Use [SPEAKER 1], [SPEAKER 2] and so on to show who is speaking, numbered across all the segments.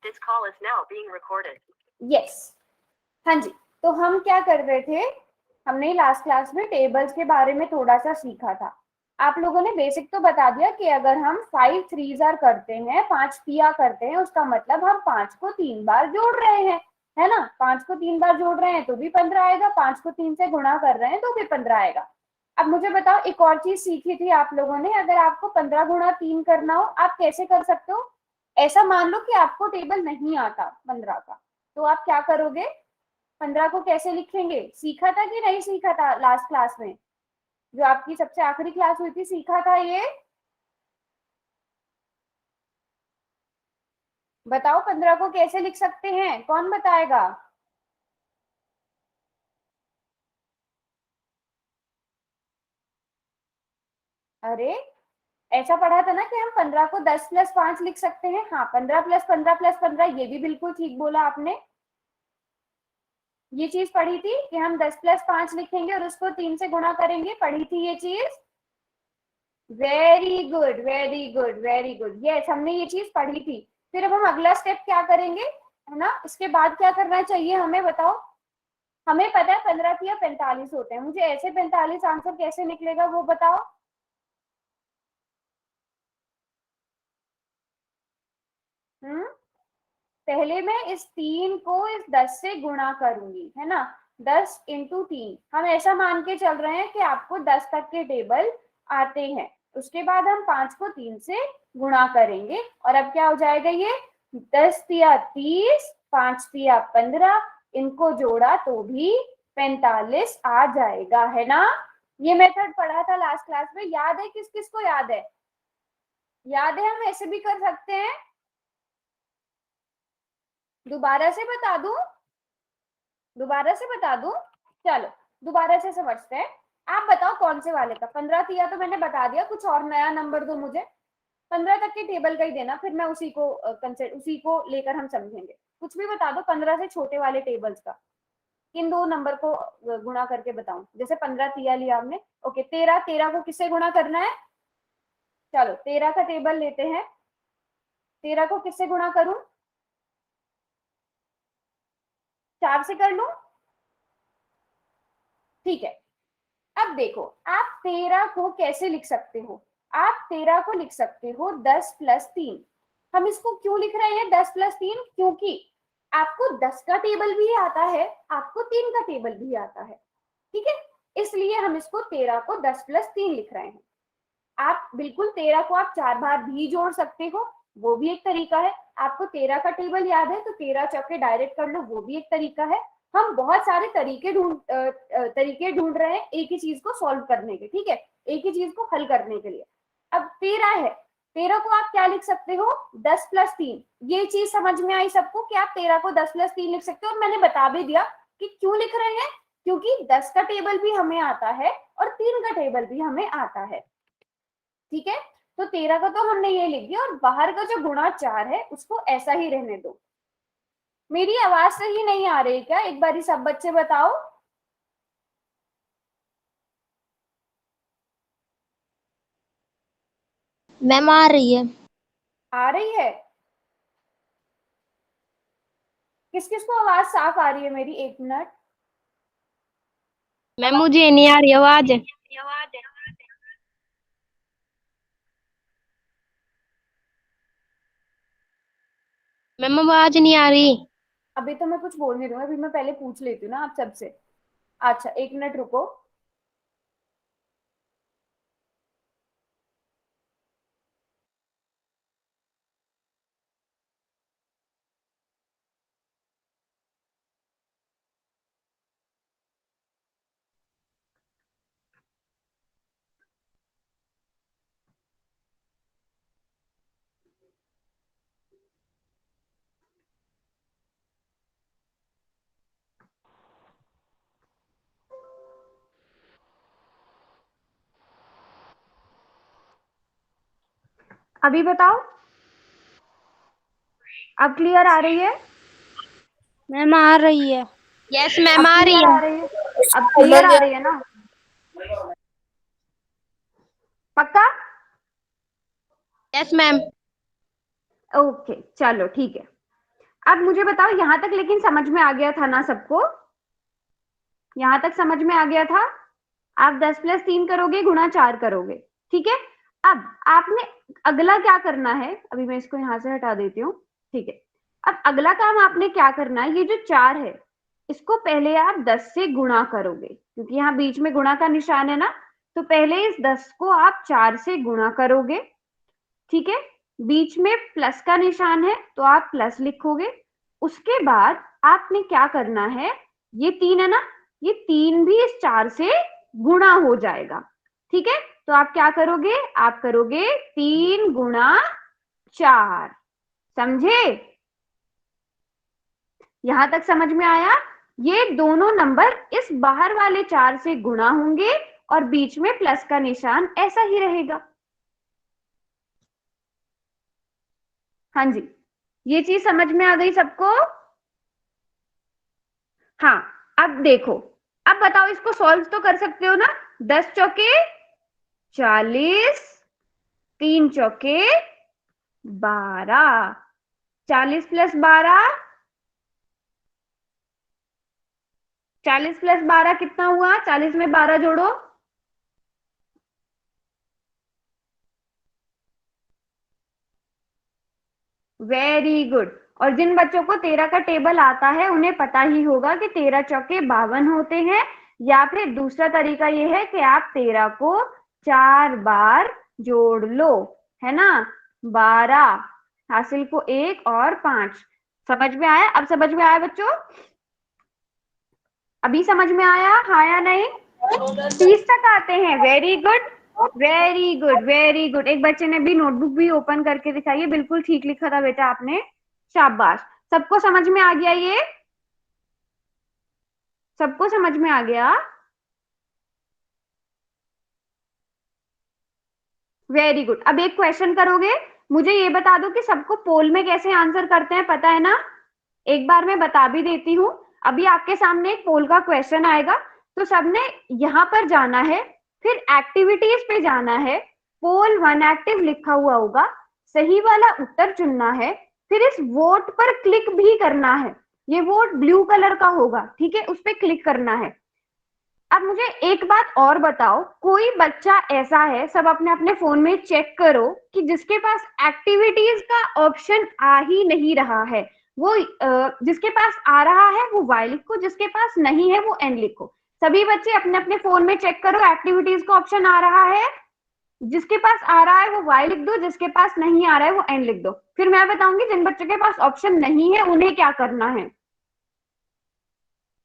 [SPEAKER 1] This call is now being recorded.
[SPEAKER 2] Yes. हाँ जी, तो हम क्या कर रहे थे, हमने लास्ट क्लास में टेबल्स के बारे में थोड़ा सा सीखा था। आप लोगों ने बेसिक तो बता दिया कि अगर हम 5 3s करते हैं, 5 तिया करते हैं, उसका मतलब हम 5 को 3 बार जोड़ रहे हैं, है ना। 5 को 3 बार जोड़ रहे हैं तो भी 15 आएगा, 5 को 3 से गुणा कर रहे हैं तो भी 15 आएगा। अब मुझे बताओ, एक और चीज सीखी थी आप लोगों ने, अगर आपको 15 गुणा 3 करना हो, आप कैसे कर सकते हो। ऐसा मान लो कि आपको टेबल नहीं आता 15 का, तो आप क्या करोगे, 15 को कैसे लिखेंगे, सीखा था कि नहीं सीखा था लास्ट क्लास में, जो आपकी सबसे आखिरी क्लास हुई थी, सीखा था ये। बताओ 15 को कैसे लिख सकते हैं, कौन बताएगा। अरे ऐसा पढ़ा था ना कि हम 15 को 10 + 5 लिख सकते हैं। हाँ, 15 + 15 + 15, ये भी बिल्कुल ठीक बोला आपने। ये चीज पढ़ी थी कि हम 10 + 5 लिखेंगे और उसको 3 से गुणा करेंगे, पढ़ी थी ये चीज। Very good, very good, very good, yes, हमने ये चीज पढ़ी थी। फिर अब हम अगला स्टेप क्या करेंगे, है ना, इसके बाद क्या करना चाहिए हमें, बताओ। हमें पता है 15 या 45 होते हैं, मुझे ऐसे 45 आंसर कैसे निकलेगा वो बताओ। पहले मैं इस 3 को इस 10 से गुणा करूंगी, है ना। 10 × 3, हम ऐसा मान के चल रहे हैं कि आपको 10 तक के टेबल आते हैं। उसके बाद हम 5 को 3 से गुणा करेंगे और अब क्या हो जाएगा, ये 10 तिया 30, 5 तिया 15, इनको जोड़ा तो भी 45 आ जाएगा, है ना। ये मेथड पढ़ा था लास्ट क्लास में, याद है, किस किस को याद है। याद है, हम ऐसे भी कर सकते हैं। दोबारा से बता दूं, दोबारा से बता दूं, चलो दोबारा से समझते हैं। आप बताओ कौन से वाले का, 15 तिया तो मैंने बता दिया, कुछ और नया नंबर दो मुझे, 15 तक के टेबल का ही देना, फिर मैं उसी को लेकर हम समझेंगे। कुछ भी बता दो 15 से छोटे वाले टेबल्स का, इन दो नंबर को गुणा करके बताऊं। जैसे 15 तिया लिया हमने, ओके, 13, 13 को किससे गुणा करना है। चलो 13 का टेबल लेते हैं, 13 को किससे गुणा करूं, 4 से कर लूं, ठीक है। अब देखो, आप 13 को कैसे लिख सकते हो, आप 13 को लिख सकते हो 10 + 3। हम इसको क्यों लिख रहे हैं 10 + 3, क्योंकि आपको 10 का टेबल भी आता है, आपको 3 का टेबल भी आता है, ठीक है। इसलिए हम इसको 13 को 10 + 3 लिख रहे हैं। आप बिल्कुल 13 को आप 4 बार भी जोड़ सकते हो, वो भी एक तरीका है। आपको 13 का टेबल याद है तो 13 चौके डायरेक्ट कर लो, वो भी एक तरीका है। हम बहुत सारे तरीके ढूंढ रहे हैं एक ही चीज को सॉल्व करने के, ठीक है, एक ही चीज को हल करने के लिए। अब 13 है, 13 को आप क्या लिख सकते हो, 10 + 3। ये चीज समझ में आई सबको कि आप 13 को 10 + 3 लिख सकते हो, और मैंने बता भी दिया कि क्यों लिख रहे हैं, क्योंकि 10 का टेबल भी हमें आता है और 3 का टेबल भी हमें आता है, ठीक है। तो 13 का तो हमने ये लिख दिया, और बाहर का जो गुणा 4 है उसको ऐसा ही रहने दो। मेरी आवाज सही नहीं आ रही क्या, एक बार सब बच्चे बताओ।
[SPEAKER 3] मैम आ रही है।
[SPEAKER 2] आ रही है, किस किस को आवाज साफ आ रही है मेरी, 1 मिनट।
[SPEAKER 3] मैम मुझे नहीं आ रही आवाज। मैम आवाज नहीं आ रही।
[SPEAKER 2] अभी तो मैं कुछ बोल नहीं दूंगा, अभी मैं पहले पूछ लेती हूँ ना आप सबसे। अच्छा 1 मिनट रुको। अभी बताओ, अब क्लियर आ रही है।
[SPEAKER 3] मैम आ रही है। यस मैम
[SPEAKER 2] अब
[SPEAKER 3] आ रही
[SPEAKER 2] क्लियर
[SPEAKER 3] है।
[SPEAKER 2] आ रही है, अब क्लियर आ रही है ना, पक्का।
[SPEAKER 3] Yes ma'am.
[SPEAKER 2] ओके चलो ठीक है। अब मुझे बताओ यहाँ तक लेकिन समझ में आ गया था ना सबको? यहाँ तक समझ में आ गया था? आप 10 + 3 करोगे, गुणा 4 करोगे, ठीक है। अब आपने अगला क्या करना है, अभी मैं इसको यहाँ से हटा देती हूँ, ठीक है। अब अगला काम आपने क्या करना है, ये जो 4 है इसको पहले आप 10 से गुणा करोगे, क्योंकि यहाँ बीच में गुणा का निशान है ना, तो पहले इस 10 को आप 4 से गुणा करोगे, ठीक है। बीच में प्लस का निशान है तो आप प्लस लिखोगे। उसके बाद आपने क्या करना है, ये 3 है ना, ये 3 भी इस 4 से गुणा हो जाएगा, ठीक है। तो आप क्या करोगे, आप करोगे 3 गुणा 4, समझे? यहां तक समझ में आया? ये दोनों नंबर इस बाहर वाले 4 से गुणा होंगे और बीच में प्लस का निशान ऐसा ही रहेगा। हाँ जी, ये चीज समझ में आ गई सबको? हाँ, अब देखो, अब बताओ इसको सॉल्व तो कर सकते हो ना? 10 चौके 40, 3 चौके 12, 40 + 12, 40 + 12 कितना हुआ? 40 में 12 जोड़ो, वेरी गुड। और जिन बच्चों को 13 का टेबल आता है उन्हें पता ही होगा कि 13 चौके 52 होते हैं, या फिर दूसरा तरीका ये है कि आप 13 को 4 बार जोड़ लो, है ना। 12 हासिल को 1 और 5। समझ में आया? अब समझ में आया बच्चों? अभी समझ में आया, हाँ या नहीं? 30 तक आते हैं, very good very good very good. एक बच्चे ने भी नोटबुक भी ओपन करके दिखाई है, बिल्कुल ठीक लिखा था बेटा आपने, शाबाश। सबको समझ में आ गया? ये सबको समझ में आ गया? Very good. अब एक क्वेश्चन करोगे, मुझे ये बता दो कि सबको पोल में कैसे आंसर करते हैं, पता है ना? एक बार मैं बता भी देती हूँ। अभी आपके सामने एक पोल का क्वेश्चन आएगा, तो सबने यहाँ पर जाना है, फिर एक्टिविटीज पे जाना है, पोल 1 एक्टिव लिखा हुआ होगा, सही वाला उत्तर चुनना है, फिर इस वोट पर क्लिक भी करना है। ये वोट ब्लू कलर का होगा, ठीक है, उस पर क्लिक करना है। अब मुझे एक बात और बताओ, कोई बच्चा ऐसा है, सब अपने अपने फोन में चेक करो, कि जिसके पास एक्टिविटीज का ऑप्शन आ ही नहीं रहा है, वो जिसके पास आ रहा है वो वाई लिखो, जिसके पास नहीं है वो एन लिखो। सभी बच्चे अपने अपने फोन में चेक करो, एक्टिविटीज का ऑप्शन आ रहा है, जिसके पास आ रहा है वो वाई लिख दो, जिसके पास नहीं आ रहा है वो एन लिख दो। फिर मैं बताऊंगी जिन बच्चों के पास ऑप्शन नहीं है उन्हें क्या करना है।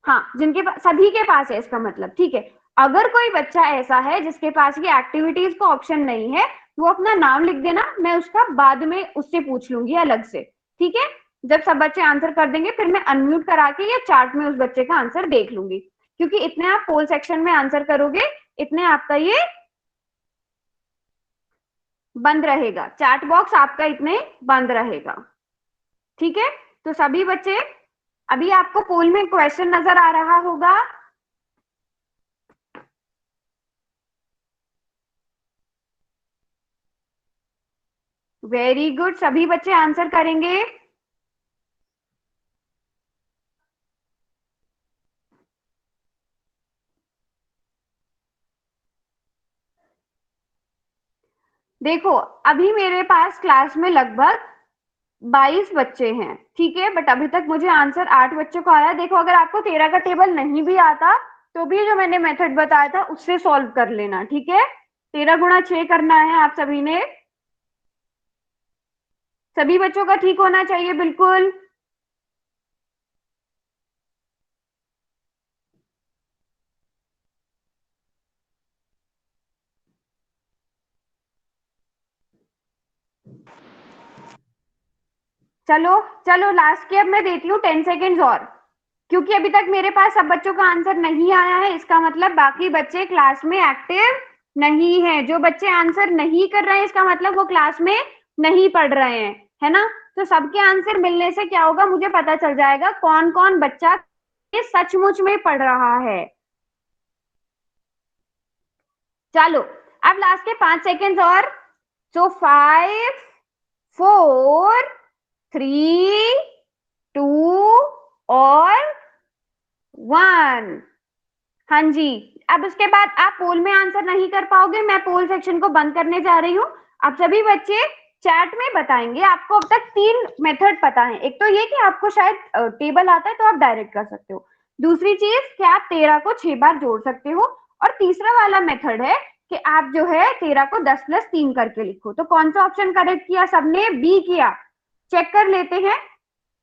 [SPEAKER 2] हाँ, जिनके पास, सभी के पास है इसका मतलब, ठीक है। अगर कोई बच्चा ऐसा है जिसके पास ये एक्टिविटीज का ऑप्शन नहीं है, वो अपना नाम लिख देना, मैं उसका बाद में उससे पूछ लूंगी अलग से, ठीक है। जब सब बच्चे आंसर कर देंगे फिर मैं अनम्यूट करा के या चार्ट में उस बच्चे का आंसर देख लूंगी, क्योंकि इतने आप पोल सेक्शन में आंसर करोगे, इतने आपका ये बंद रहेगा, चैट बॉक्स आपका इतने बंद रहेगा, ठीक है। तो सभी बच्चे, अभी आपको पोल में क्वेश्चन नजर आ रहा होगा, वेरी गुड, सभी बच्चे आंसर करेंगे। देखो, अभी मेरे पास क्लास में लगभग 22 बच्चे हैं, ठीक है, बट अभी तक मुझे आंसर 8 बच्चों को आया। देखो, अगर आपको 13 का टेबल नहीं भी आता तो भी जो मैंने मेथड बताया था उससे सॉल्व कर लेना, ठीक है। 13 गुणा 6 करना है आप सभी ने, सभी बच्चों का ठीक होना चाहिए बिल्कुल। चलो चलो, लास्ट की अब मैं देती हूँ 10 सेकेंड्स और, क्योंकि अभी तक मेरे पास सब बच्चों का आंसर नहीं आया है, इसका मतलब बाकी बच्चे क्लास में एक्टिव नहीं है। जो बच्चे आंसर नहीं कर रहे हैं इसका मतलब वो क्लास में नहीं पढ़ रहे हैं, है ना। तो सबके आंसर मिलने से क्या होगा, मुझे पता चल जाएगा कौन कौन बच्चा ये सचमुच में पढ़ रहा है। चलो, अब लास्ट के 5 सेकेंड्स और। सो 5, 4, 3, 2 और 1। हाँ जी, अब उसके बाद आप पोल में आंसर नहीं कर पाओगे, मैं पोल सेक्शन को बंद करने जा रही हूँ। आप सभी बच्चे चैट में बताएंगे। आपको अब तक 3 मेथड पता है। एक तो ये कि आपको शायद टेबल आता है तो आप डायरेक्ट कर सकते हो। दूसरी चीज कि आप 13 को 6 बार जोड़ सकते हो। और तीसरा वाला मेथड है कि आप जो है 13 को 10 + 3 करके लिखो। तो कौन सा ऑप्शन करेक्ट किया सबने? बी किया। चेक कर लेते हैं।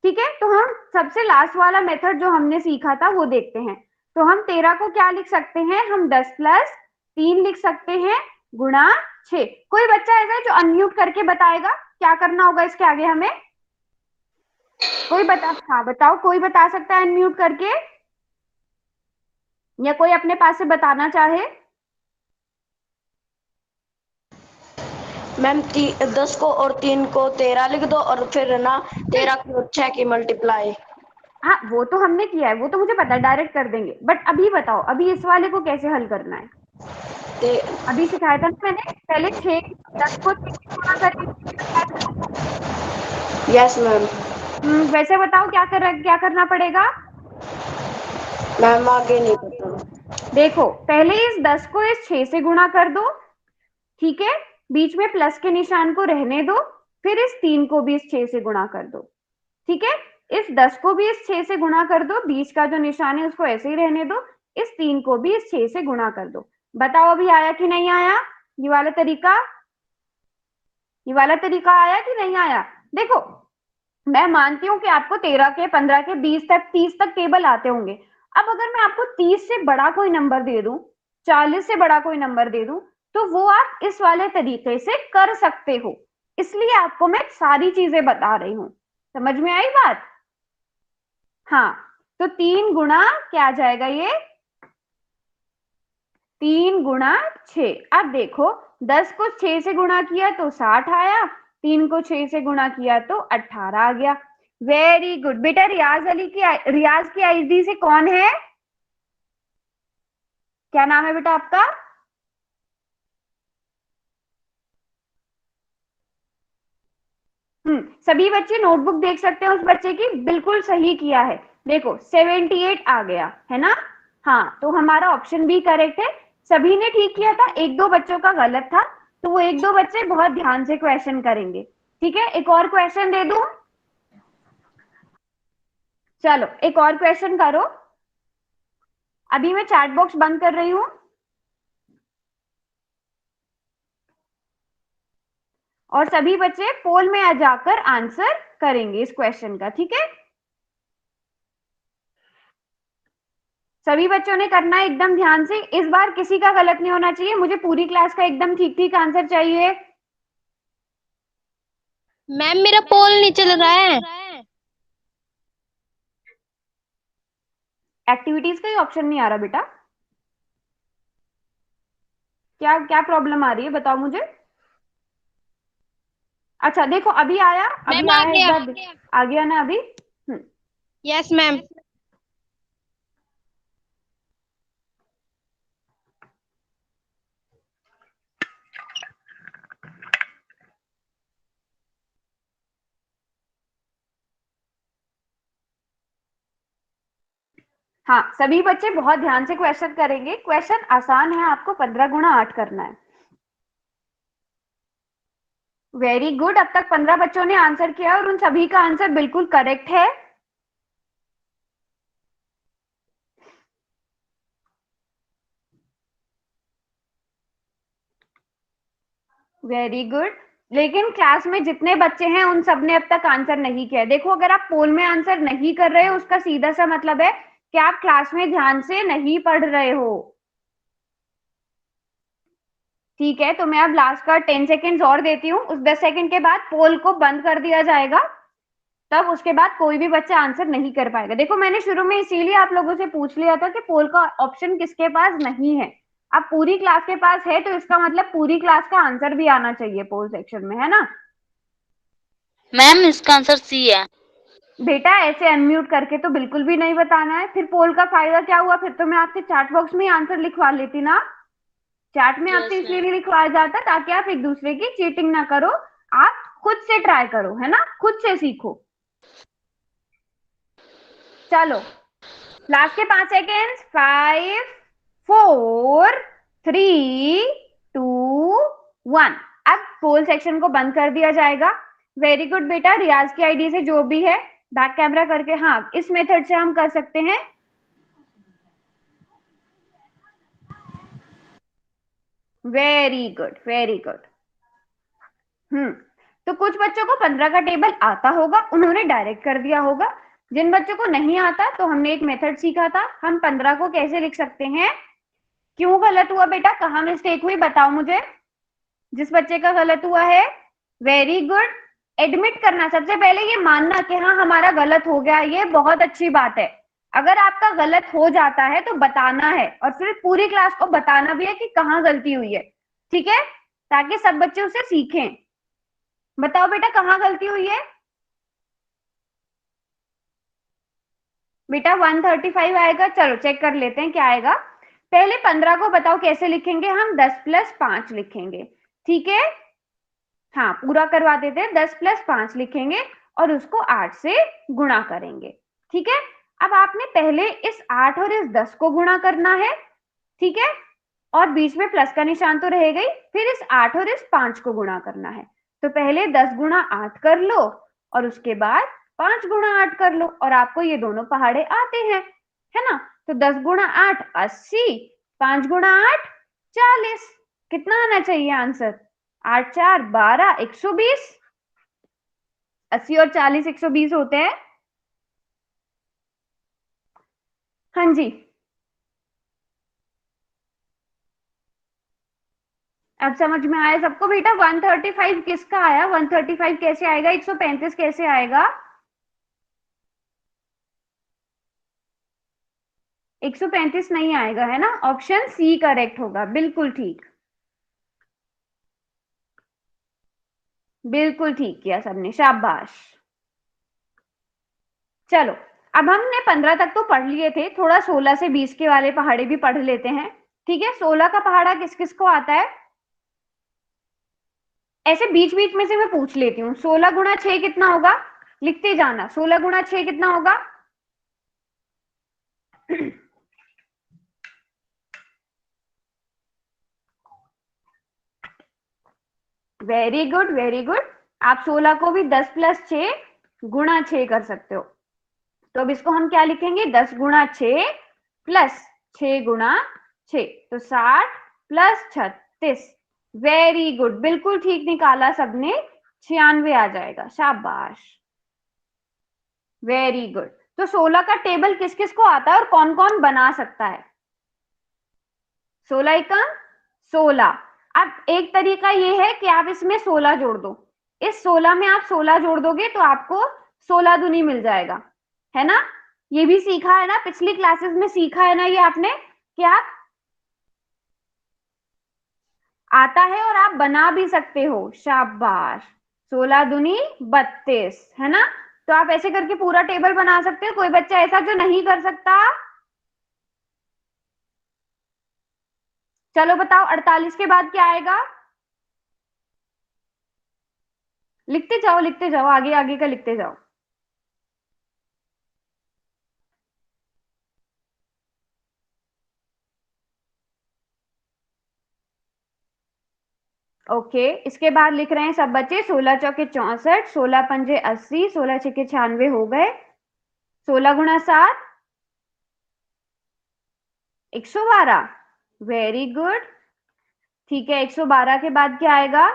[SPEAKER 2] ठीक है, तो हम सबसे लास्ट वाला मेथड जो हमने सीखा था वो देखते हैं। तो हम 13 को क्या लिख सकते हैं? हम 10 + 3 लिख सकते हैं गुणा 6। कोई बच्चा ऐसा है जो अनम्यूट करके बताएगा क्या करना होगा इसके आगे हमें? कोई बता, हाँ बताओ, कोई बता सकता है अनम्यूट करके, या कोई अपने पास से बताना चाहे?
[SPEAKER 4] मैम 10 को और 3 को 13 लिख दो और फिर ना 13 की और 6 की मल्टीप्लाई।
[SPEAKER 2] हाँ वो तो हमने किया है, वो तो मुझे पता है, डायरेक्ट कर देंगे। बट अभी बताओ, अभी इस वाले को कैसे हल करना है? अभी सिखाया था ना मैंने, पहले 6 10 को 6 से गुणा करके।
[SPEAKER 4] Yes ma'am.
[SPEAKER 2] वैसे बताओ क्या करना पड़ेगा?
[SPEAKER 4] मैम आगे नहीं पता।
[SPEAKER 2] देखो, पहले इस 10 को इस 6 से गुणा कर दो, ठीक है, बीच में प्लस के निशान को रहने दो, फिर इस 3 को भी इस 6 से गुणा कर दो, ठीक है। इस 10 को भी इस 6 से गुणा कर दो, बीच का जो निशान है उसको ऐसे ही रहने दो, इस 3 को भी इस 6 से गुणा कर दो। बताओ अभी आया कि नहीं आया? ये वाला तरीका आया कि नहीं आया? देखो, मैं मानती हूं कि आपको 13 के 15 के 20 तक 30 तक टेबल आते होंगे। अब अगर मैं आपको 30 से बड़ा कोई नंबर दे दूं, 40 से बड़ा कोई नंबर दे दूं, तो वो आप इस वाले तरीके से कर सकते हो। इसलिए आपको मैं सारी चीजें बता रही हूं। समझ में आई बात? हाँ, तो 3 गुणा क्या आ जाएगा? ये 3 गुणा 6। अब देखो, 10 को 6 से गुणा किया तो 60 आया, 3 को 6 से गुणा किया तो 18 आ गया। वेरी गुड बेटा। रियाज की आईडी से कौन है? क्या नाम है बेटा आपका? सभी बच्चे नोटबुक देख सकते हैं उस बच्चे की, बिल्कुल सही किया है। देखो 78 आ गया है ना? हाँ, तो हमारा ऑप्शन बी करेक्ट है। सभी ने ठीक किया था, एक दो बच्चों का गलत था, तो वो एक दो बच्चे बहुत ध्यान से क्वेश्चन करेंगे। ठीक है, एक और क्वेश्चन दे दूं? चलो एक और क्वेश्चन करो। अभी मैं चैट बॉक्स बंद कर रही हूं और सभी बच्चे पोल में आ जाकर आंसर करेंगे इस क्वेश्चन का, ठीक है? सभी बच्चों ने करना है एकदम ध्यान से। इस बार किसी का गलत नहीं होना चाहिए, मुझे पूरी क्लास का एकदम ठीक ठीक आंसर चाहिए।
[SPEAKER 3] मैम मेरा पोल नहीं चल रहा है।
[SPEAKER 2] एक्टिविटीज का ही ऑप्शन नहीं आ रहा बेटा? क्या क्या प्रॉब्लम आ रही है बताओ मुझे। अच्छा देखो, अभी आया,
[SPEAKER 3] मैम आ
[SPEAKER 2] एक
[SPEAKER 3] गया।
[SPEAKER 2] बार आ गया ना अभी?
[SPEAKER 3] Yes ma'am.
[SPEAKER 2] हाँ, सभी बच्चे बहुत ध्यान से क्वेश्चन करेंगे। क्वेश्चन आसान है, आपको 15 गुणा 8 करना है। वेरी गुड, अब तक 15 बच्चों ने आंसर किया और उन सभी का आंसर बिल्कुल करेक्ट है। Very good. लेकिन क्लास में जितने बच्चे हैं उन सब ने अब तक आंसर नहीं किया। देखो, अगर आप पोल में आंसर नहीं कर रहे हो उसका सीधा सा मतलब है कि आप क्लास में ध्यान से नहीं पढ़ रहे हो। ठीक है, तो मैं अब लास्ट का 10 सेकेंड और देती हूँ। उस 10 सेकेंड के बाद पोल को बंद कर दिया जाएगा, तब उसके बाद कोई भी बच्चा आंसर नहीं कर पाएगा। देखो, मैंने शुरू में इसीलिए आप लोगों से पूछ लिया था कि पोल का ऑप्शन किसके पास नहीं है। अब पूरी क्लास के पास है, तो इसका मतलब पूरी क्लास का आंसर भी आना चाहिए पोल सेक्शन में, है ना?
[SPEAKER 5] मैम इसका आंसर सी है।
[SPEAKER 2] बेटा ऐसे अनम्यूट करके तो बिल्कुल भी नहीं बताना है, फिर पोल का फायदा क्या हुआ? फिर तो मैं आपके चैट बॉक्स में आंसर लिखवा लेती ना। चैट में आपसे इसलिए नहीं लिखवाया जाता ताकि आप एक दूसरे की चीटिंग ना करो, आप खुद से ट्राई करो, है ना? खुद से सीखो। चलो लास्ट के 5 सेकेंड, 5 4 3 2 1। अब पोल सेक्शन को बंद कर दिया जाएगा। वेरी गुड बेटा, रियाज की आईडी से जो भी है बैक कैमरा करके, हाँ इस मेथड से हम कर सकते हैं। Very good very good. तो कुछ बच्चों को 15 का टेबल आता होगा, उन्होंने डायरेक्ट कर दिया होगा। जिन बच्चों को नहीं आता तो हमने एक मेथड सीखा था, हम 15 को कैसे लिख सकते हैं। क्यों गलत हुआ बेटा, कहाँ मिस्टेक हुई बताओ मुझे। जिस बच्चे का गलत हुआ है, वेरी गुड, एडमिट करना, सबसे पहले ये मानना कि हाँ हमारा गलत हो गया, ये बहुत अच्छी बात है। अगर आपका गलत हो जाता है तो बताना है, और फिर पूरी क्लास को बताना भी है कि कहाँ गलती हुई है, ठीक है, ताकि सब बच्चे उसे सीखें। बताओ बेटा कहाँ गलती हुई है। बेटा 135 आएगा, चलो चेक कर लेते हैं क्या आएगा। पहले 15 को बताओ कैसे लिखेंगे, हम 10 + 5 लिखेंगे, ठीक है, हाँ पूरा करवा देते हैं। 10 + 5 लिखेंगे और उसको 8 से गुणा करेंगे, ठीक है। अब आपने पहले इस 8 और इस 10 को गुणा करना है, ठीक है, और बीच में प्लस का निशान तो रहेगा ही, फिर इस 8 और इस 5 को गुणा करना है। तो पहले 10 × 8 कर लो और उसके बाद 5 × 8 कर लो, और आपको ये दोनों पहाड़े आते हैं, है ना। तो 10 × 8 80, 5 × 8 40। कितना आना चाहिए आंसर, 8 × 4 12, 120। 80 और 40 120 होते हैं। हाँ जी, अब समझ में आया सबको बेटा। 135 किसका आया, 135 कैसे आएगा, 135 कैसे आएगा, 135 नहीं आएगा, है ना। ऑप्शन सी करेक्ट होगा, बिल्कुल ठीक, बिल्कुल ठीक किया सबने, शाबाश। चलो अब हमने 15 तक तो पढ़ लिए थे, थोड़ा 16 से 20 के वाले पहाड़े भी पढ़ लेते हैं, ठीक है। 16 का पहाड़ा किस किस को आता है, ऐसे बीच बीच में से मैं पूछ लेती हूँ। 16 × 6 कितना होगा, लिखते जाना। 16 × 6 कितना होगा वेरी गुड वेरी गुड। आप 16 को भी 10 + 6 × 6 कर सकते हो। तो अब इसको हम क्या लिखेंगे, 10 × 6 + 6 × 6, तो 60 + 36। वेरी गुड, बिल्कुल ठीक निकाला सबने, 96 आ जाएगा, शाबाश, वेरी गुड। तो 16 का टेबल किस किस को आता है और कौन कौन बना सकता है। 16 × 16। अब एक तरीका ये है कि आप इसमें 16 जोड़ दो, इस 16 में आप 16 जोड़ दोगे तो आपको 16 दूनी मिल जाएगा, है ना। ये भी सीखा है ना, पिछली क्लासेस में सीखा है ना ये आपने, कि आप आता है और आप बना भी सकते हो, शाबाश। 16 दूनी 32, है ना। तो आप ऐसे करके पूरा टेबल बना सकते हो। कोई बच्चा ऐसा जो नहीं कर सकता, चलो बताओ 48 के बाद क्या आएगा, लिखते जाओ, आगे आगे का लिखते जाओ। ओके, इसके बाद लिख रहे हैं सब बच्चे 16 चौके 64, 16 पंजे 80, 16 छक्के 96 हो गए। 16 × 7 112, वेरी गुड, ठीक है। 112 के बाद क्या आएगा,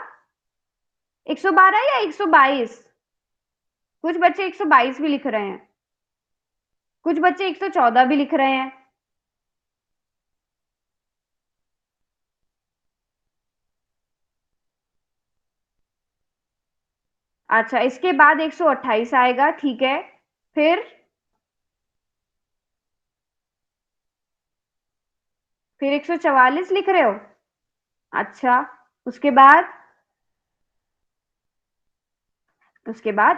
[SPEAKER 2] 112 या 122, कुछ बच्चे 122 भी लिख रहे हैं, कुछ बच्चे 114 भी लिख रहे हैं। अच्छा, इसके बाद 128 आएगा, ठीक है। फिर 144 लिख रहे हो, अच्छा। उसके बाद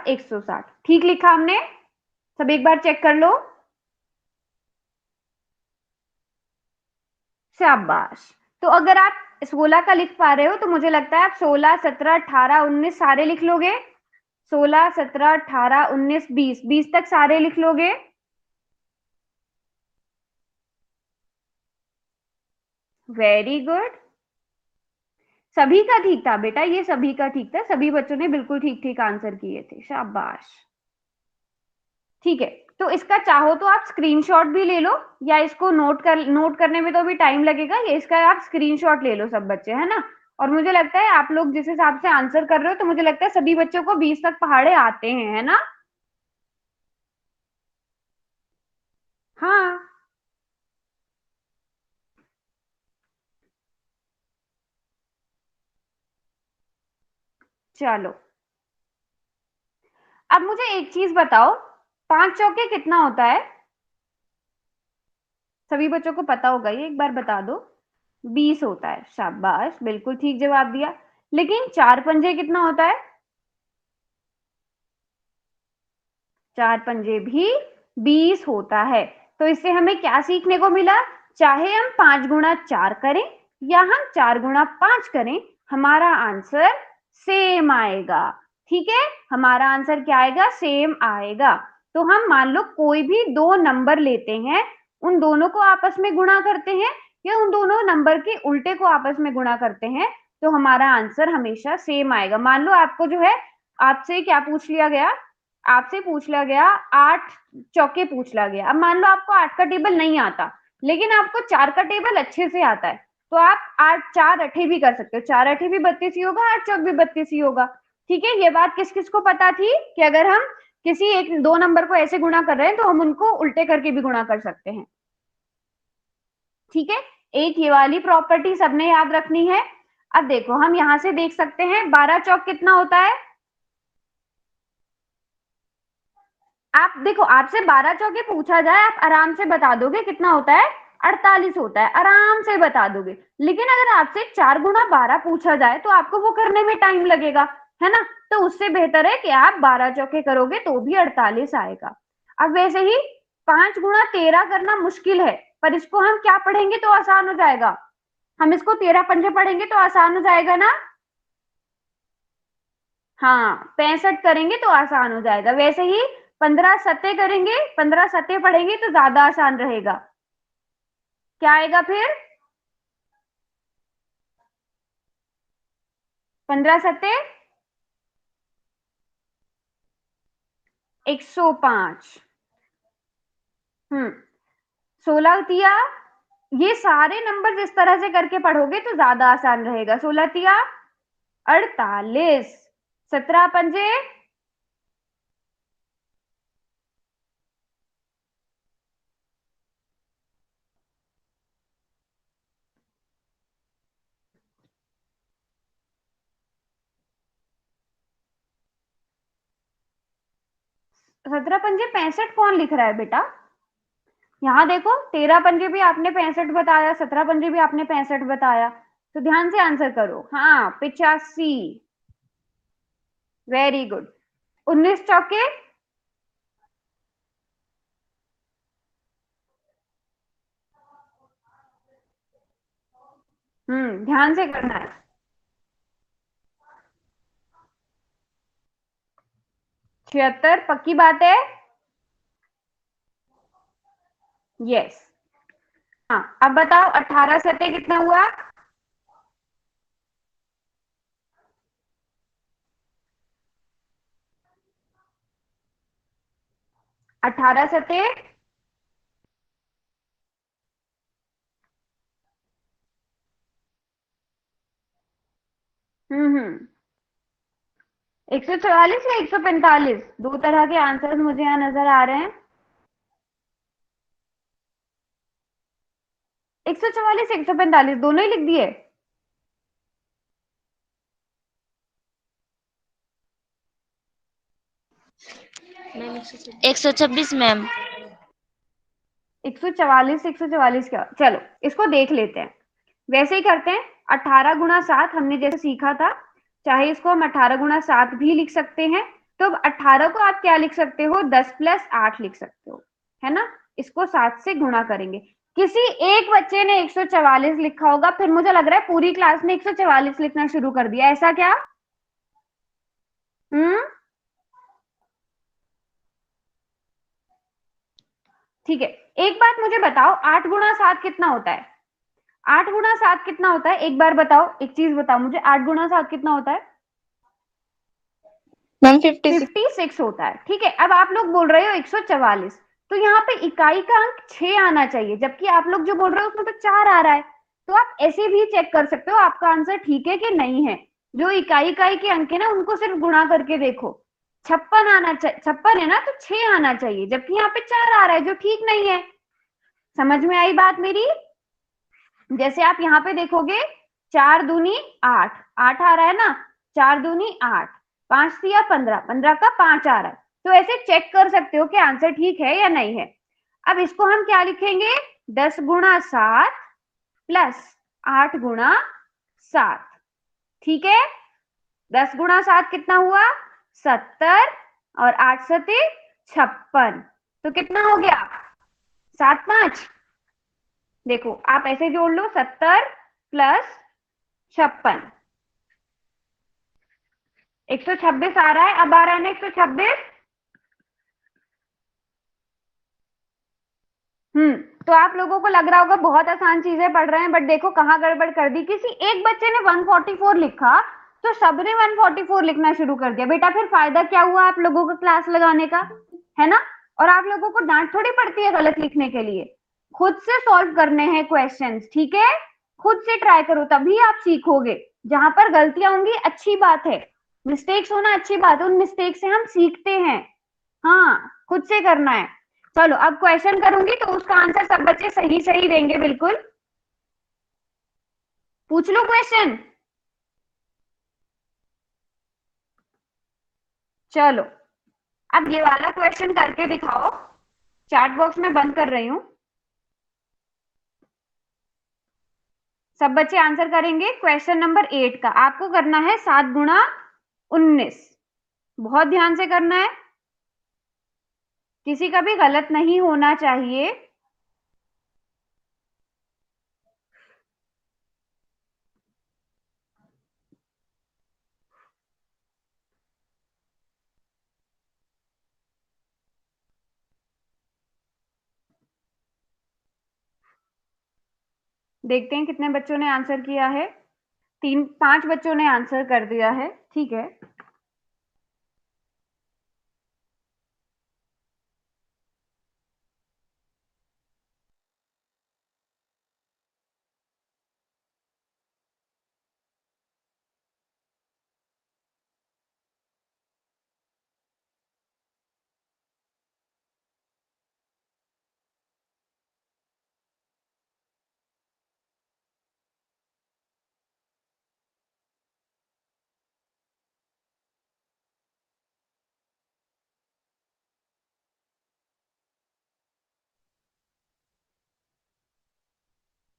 [SPEAKER 2] 160, ठीक लिखा हमने, सब एक बार चेक कर लो, शाबाश। तो अगर आप 16 का लिख पा रहे हो तो मुझे लगता है आप 16 17 18 19 सारे लिख लोगे। 16 17 18 19 20 20 तक सारे लिख लोगे। वेरी गुड, सभी का ठीक था बेटा, ये सभी का ठीक था, सभी बच्चों ने बिल्कुल ठीक ठीक आंसर किए थे, शाबाश। ठीक है, तो इसका चाहो तो आप स्क्रीनशॉट भी ले लो, या इसको नोट करने में तो अभी टाइम लगेगा, ये इसका आप स्क्रीनशॉट ले लो सब बच्चे, है ना। और मुझे लगता है आप लोग जिस हिसाब से आंसर कर रहे हो, तो मुझे लगता है सभी बच्चों को 20 तक पहाड़े आते हैं, है ना। हाँ, चलो अब मुझे एक चीज बताओ, 5 चौके कितना होता है? सभी बच्चों को पता होगा ये, एक बार बता दो। 20 होता है, शाबाश, बिल्कुल ठीक जवाब दिया। लेकिन 4 पंजे कितना होता है? 4 पंजे भी 20 होता है। तो इससे हमें क्या सीखने को मिला? चाहे हम 5 गुणा 4 करें या हम 4 गुणा 5 करें, हमारा आंसर सेम आएगा। ठीक है, हमारा आंसर क्या आएगा? सेम आएगा। तो हम मान लो कोई भी दो नंबर लेते हैं, उन दोनों को आपस में गुणा करते हैं, या उन दोनों नंबर के उल्टे को आपस में गुणा करते हैं, तो हमारा आंसर हमेशा सेम आएगा। मान लो आपको जो है, आपसे क्या पूछ लिया गया? आपसे पूछ लिया गया 8 चौके पूछ लिया गया। अब मान लो आपको 8 का टेबल नहीं आता, लेकिन आपको 4 का टेबल अच्छे से आता है, तो आप 8 4 अठे भी कर सकते हो। 4 अठे भी 32 ही होगा, 8 चौक भी 32 ही होगा। ठीक है, ये बात किस किस को पता थी कि अगर हम किसी एक दो नंबर को ऐसे गुणा कर रहे हैं, तो हम उनको उल्टे करके भी गुणा कर सकते हैं। ठीक है, एक ये वाली प्रॉपर्टी सबने याद रखनी है। अब देखो, हम यहां से देख सकते हैं 12 चौक कितना होता है। आप देखो, आपसे 12 चौके पूछा जाए, आप आराम से बता दोगे कितना होता है? 48 होता है, आराम से बता दोगे। लेकिन अगर आपसे 4 गुणा 12 पूछा जाए, तो आपको वो करने में टाइम लगेगा, है ना। तो उससे बेहतर है कि आप 12 चौके करोगे तो भी 48 आएगा। अब वैसे ही 5 गुणा 13 करना मुश्किल है, पर इसको हम क्या पढ़ेंगे तो आसान हो जाएगा? हम इसको 13 पंजे पढ़ेंगे तो आसान हो जाएगा ना। हाँ, 65 करेंगे तो आसान हो जाएगा। वैसे ही 15 सत्ते करेंगे, 15 सत्ते पढ़ेंगे तो ज्यादा आसान रहेगा। क्या आएगा फिर? 15 सत्ते 105। 16 तिया, ये सारे नंबर जिस तरह से करके पढ़ोगे तो ज्यादा आसान रहेगा। 16 तिया 48, 17 पंजे 17 पंजे 65 कौन लिख रहा है बेटा? यहाँ देखो, 13 पंजे भी आपने 65 बताया, 17 पंजे भी आपने 65 बताया, तो ध्यान से आंसर करो। हाँ, 85, वेरी गुड। 19 चौके ध्यान से करना है। 76, पक्की बात है? यस। हाँ, अब बताओ 18 सत्ते कितना हुआ? 18 सत्ते 144 या 145? दो तरह के आंसर्स मुझे यहाँ नजर आ रहे हैं। 144 145 दोनों ही लिख दिए?
[SPEAKER 5] Ma'am 126 ma'am.
[SPEAKER 2] 144 144 क्या? चलो इसको देख लेते हैं। वैसे ही करते हैं, 18 गुणा 7 हमने जैसे सीखा था, चाहे इसको हम 18 गुणा 7 भी लिख सकते हैं। तो अब 18 को आप क्या लिख सकते हो? 10 प्लस 8 लिख सकते हो, है ना। इसको 7 से गुणा करेंगे। किसी एक बच्चे ने 144 लिखा होगा, फिर मुझे लग रहा है पूरी क्लास ने 144 लिखना शुरू कर दिया, ऐसा क्या? हम्म, ठीक है। एक बात मुझे बताओ, 8 गुणा 7 कितना होता है? 8 गुणा 7 कितना होता है? एक बार बताओ, एक चीज बताओ मुझे, 8 गुणा 7 कितना होता है?
[SPEAKER 3] मैम 56।
[SPEAKER 2] 56 होता है। ठीक है, अब आप लोग बोल रहे हो 144, तो यहाँ पे इकाई का अंक 6 आना चाहिए, जबकि आप लोग जो बोल रहे हो उसमें तो 4 आ रहा है। तो आप ऐसे भी चेक कर सकते हो आपका आंसर ठीक है कि नहीं है। जो इकाई के अंक है ना, उनको सिर्फ गुणा करके देखो। 56 आना चाहिए, 56 है ना, तो 6 आना चाहिए, जबकि यहाँ पे 4 आ रहा है, जो ठीक नहीं है। समझ में आई बात मेरी? जैसे आप यहाँ पे देखोगे, 4 दूनी 8, 8 आ रहा है ना, 4 दूनी 8, 5 दिया 15, 15 का 5 आ रहा है। तो ऐसे चेक कर सकते हो कि आंसर ठीक है या नहीं है। अब इसको हम क्या लिखेंगे? 10 गुणा 7 प्लस 8 गुणा 7। ठीक है, 10 गुणा 7 कितना हुआ? 70, और 8 सते 56, तो कितना हो गया? 7 5। देखो आप ऐसे जोड़ लो, 70 प्लस 56, 126 आ रहा है। अब आ रहा है ना 126। तो आप लोगों को लग रहा होगा बहुत आसान चीजें पढ़ रहे हैं, बट देखो कहाँ गड़बड़ कर दी। किसी एक बच्चे ने 144 लिखा तो सबने 144 लिखना शुरू कर दिया। बेटा फिर फायदा क्या हुआ आप लोगों को क्लास लगाने का, है ना? और आप लोगों को डांट थोड़ी पड़ती है गलत लिखने के लिए। खुद से सॉल्व करने हैं क्वेश्चंस, ठीक है? खुद से ट्राई करो, तभी आप सीखोगे। जहां पर गलतियां होंगी अच्छी बात है, मिस्टेक्स होना अच्छी बात है, उन मिस्टेक से हम सीखते हैं। हाँ, खुद से करना है। चलो अब क्वेश्चन करूंगी तो उसका आंसर सब बच्चे सही सही देंगे, बिल्कुल। पूछ लो क्वेश्चन। चलो अब ये वाला क्वेश्चन करके दिखाओ, चैट बॉक्स में बंद कर रही हूं। सब बच्चे आंसर करेंगे। क्वेश्चन नंबर 8 का आपको करना है 7 गुणा 19। बहुत ध्यान से करना है, किसी का भी गलत नहीं होना चाहिए। देखते हैं कितने बच्चों ने आंसर किया है। 5 बच्चों ने आंसर कर दिया है, ठीक है।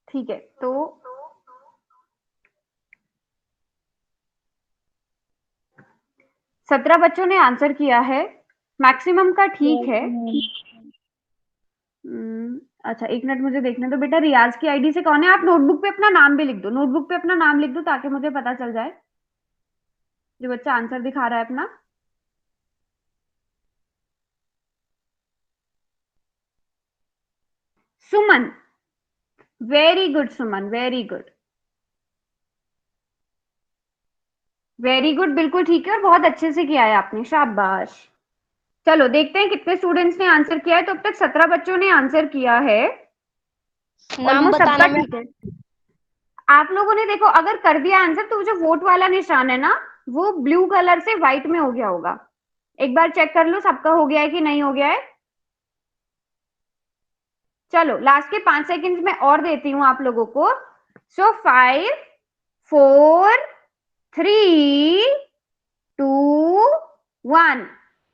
[SPEAKER 2] ठीक है, तो 17 बच्चों ने आंसर किया है, मैक्सिमम का ठीक है। अच्छा एक मिनट मुझे देखने दो बेटा, रियाज की आईडी से कौन है? आप नोटबुक पे अपना नाम भी लिख दो, नोटबुक पे अपना नाम लिख दो ताकि मुझे पता चल जाए जो बच्चा आंसर दिखा रहा है अपना। सुमन, वेरी गुड सुमन, वेरी गुड, वेरी गुड, बिल्कुल ठीक है और बहुत अच्छे से किया है आपने, शाबाश। चलो देखते हैं कितने स्टूडेंट्स ने आंसर किया है। तो अब तक 17 बच्चों ने आंसर किया है,
[SPEAKER 3] नाम
[SPEAKER 2] ऑलमोस्ट सबका
[SPEAKER 3] बताना
[SPEAKER 2] ठीक है। आप लोगों ने देखो अगर कर दिया आंसर तो जो वोट वाला निशान है ना, वो ब्लू कलर से व्हाइट में हो गया होगा। एक बार चेक कर लो सबका हो गया है कि नहीं हो गया है। चलो लास्ट के 5 सेकंड्स में और देती हूं आप लोगों को। सो 5 4 3 2 1।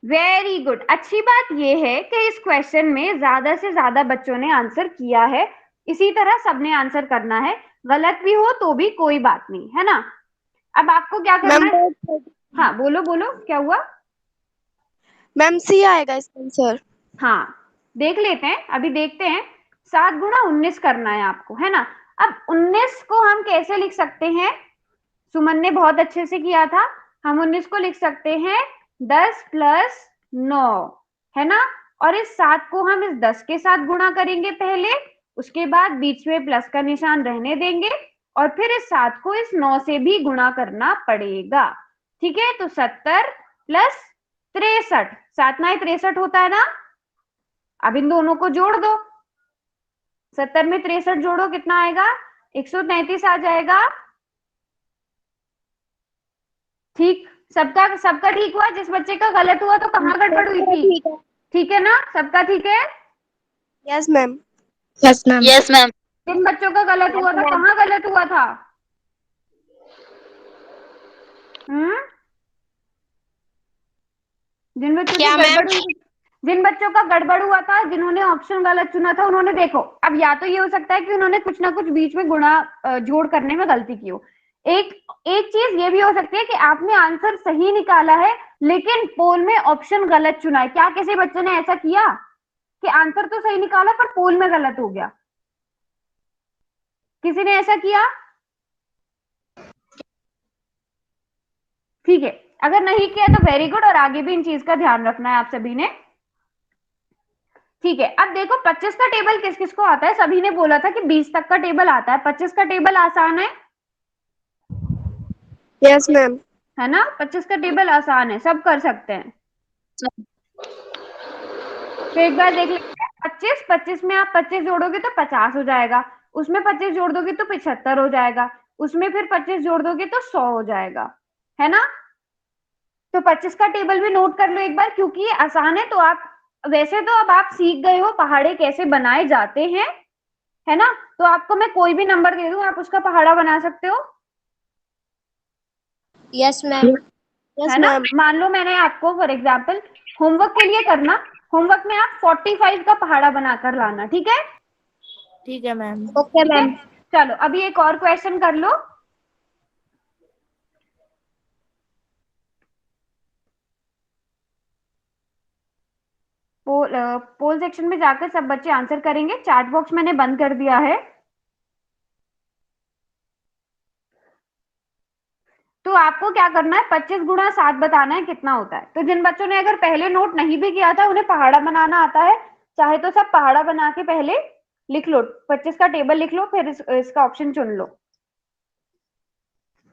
[SPEAKER 2] Very good. अच्छी बात यह है कि इस क्वेश्चन में ज्यादा से ज्यादा बच्चों ने आंसर किया है। इसी तरह सबने आंसर करना है, गलत भी हो तो भी कोई बात नहीं, है ना? अब आपको क्या करना है? हाँ बोलो बोलो, क्या हुआ?
[SPEAKER 3] मैम सी आएगा इसका आंसर।
[SPEAKER 2] हाँ देख लेते हैं, अभी देखते हैं। 7 गुणा 19 करना है आपको, है ना? अब 19 को हम कैसे लिख सकते हैं? सुमन ने बहुत अच्छे से किया था। हम 19 को लिख सकते हैं 10 प्लस 9, है ना? और इस 7 को हम इस 10 के साथ गुणा करेंगे पहले, उसके बाद बीच में प्लस का निशान रहने देंगे और फिर इस 7 को इस 9 से भी गुणा करना पड़ेगा। ठीक है, तो 70 प्लस 63, 7 9 63 होता है ना। अब इन दोनों को जोड़ दो, 70 में 63 जोड़ो, कितना आएगा? 133 आ जाएगा। ठीक, सबका ठीक हुआ? जिस बच्चे का गलत हुआ तो कहाँ गड़बड़ हुई थी? ठीक है ना, सबका ठीक है?
[SPEAKER 3] Yes ma'am.
[SPEAKER 5] Yes ma'am.
[SPEAKER 2] जिन बच्चों का गलत हुआ था कहाँ गलत हुआ था? जिन बच्चों की गड़बड़ हुई, जिन बच्चों का गड़बड़ हुआ था, जिन्होंने ऑप्शन गलत चुना था, उन्होंने देखो, अब या तो ये हो सकता है कि उन्होंने कुछ ना कुछ बीच में गुणा जोड़ करने में गलती की हो। एक चीज ये भी हो सकती है कि आपने आंसर सही निकाला है लेकिन पोल में ऑप्शन गलत चुना है। क्या किसी बच्चे ने ऐसा किया कि आंसर तो सही निकाला पर पोल में गलत हो गया? किसी ने ऐसा किया? ठीक है, अगर नहीं किया तो वेरी गुड, और आगे भी इन चीज का ध्यान रखना है आप सभी ने। ठीक है, अब देखो 25 का टेबल किस किस को आता है? सभी ने बोला था कि 20 तक का टेबल आता है। 25 का टेबल आसान है?
[SPEAKER 3] Yes ma'am.
[SPEAKER 2] है ना, 25 का टेबल आसान है, सब कर सकते हैं। तो एक बार देख लेते हैं। 25 में आप 25 जोड़ोगे तो 50 हो जाएगा, उसमें 25 जोड़ दोगे तो 75 हो जाएगा, उसमें फिर 25 जोड़ दोगे तो 100 हो जाएगा, है ना। तो 25 का टेबल भी नोट कर लो एक बार, क्योंकि ये आसान है। तो आप वैसे तो अब आप सीख गए हो पहाड़े कैसे बनाए जाते हैं, है ना। तो आपको मैं कोई भी नंबर दे दूं, आप उसका पहाड़ा बना सकते हो,
[SPEAKER 3] यस मैम।
[SPEAKER 2] है ना। मान लो मैंने आपको फॉर एग्जाम्पल होमवर्क के लिए करना, होमवर्क में आप 45 का पहाड़ा बनाकर लाना, ठीक है?
[SPEAKER 3] ठीक है मैम। ओके
[SPEAKER 2] ठीक है,
[SPEAKER 3] मैम।
[SPEAKER 2] चलो अभी एक और क्वेश्चन कर लो। पोल सेक्शन में जाकर सब बच्चे आंसर करेंगे। चैट बॉक्स मैंने बंद कर दिया है। तो आपको क्या करना है, 25 गुणा 7 बताना है कितना होता है। तो जिन बच्चों ने अगर पहले नोट नहीं भी किया था, उन्हें पहाड़ा बनाना आता है, चाहे तो सब पहाड़ा बना के पहले लिख लो, 25 का टेबल लिख लो, फिर इसका ऑप्शन चुन लो।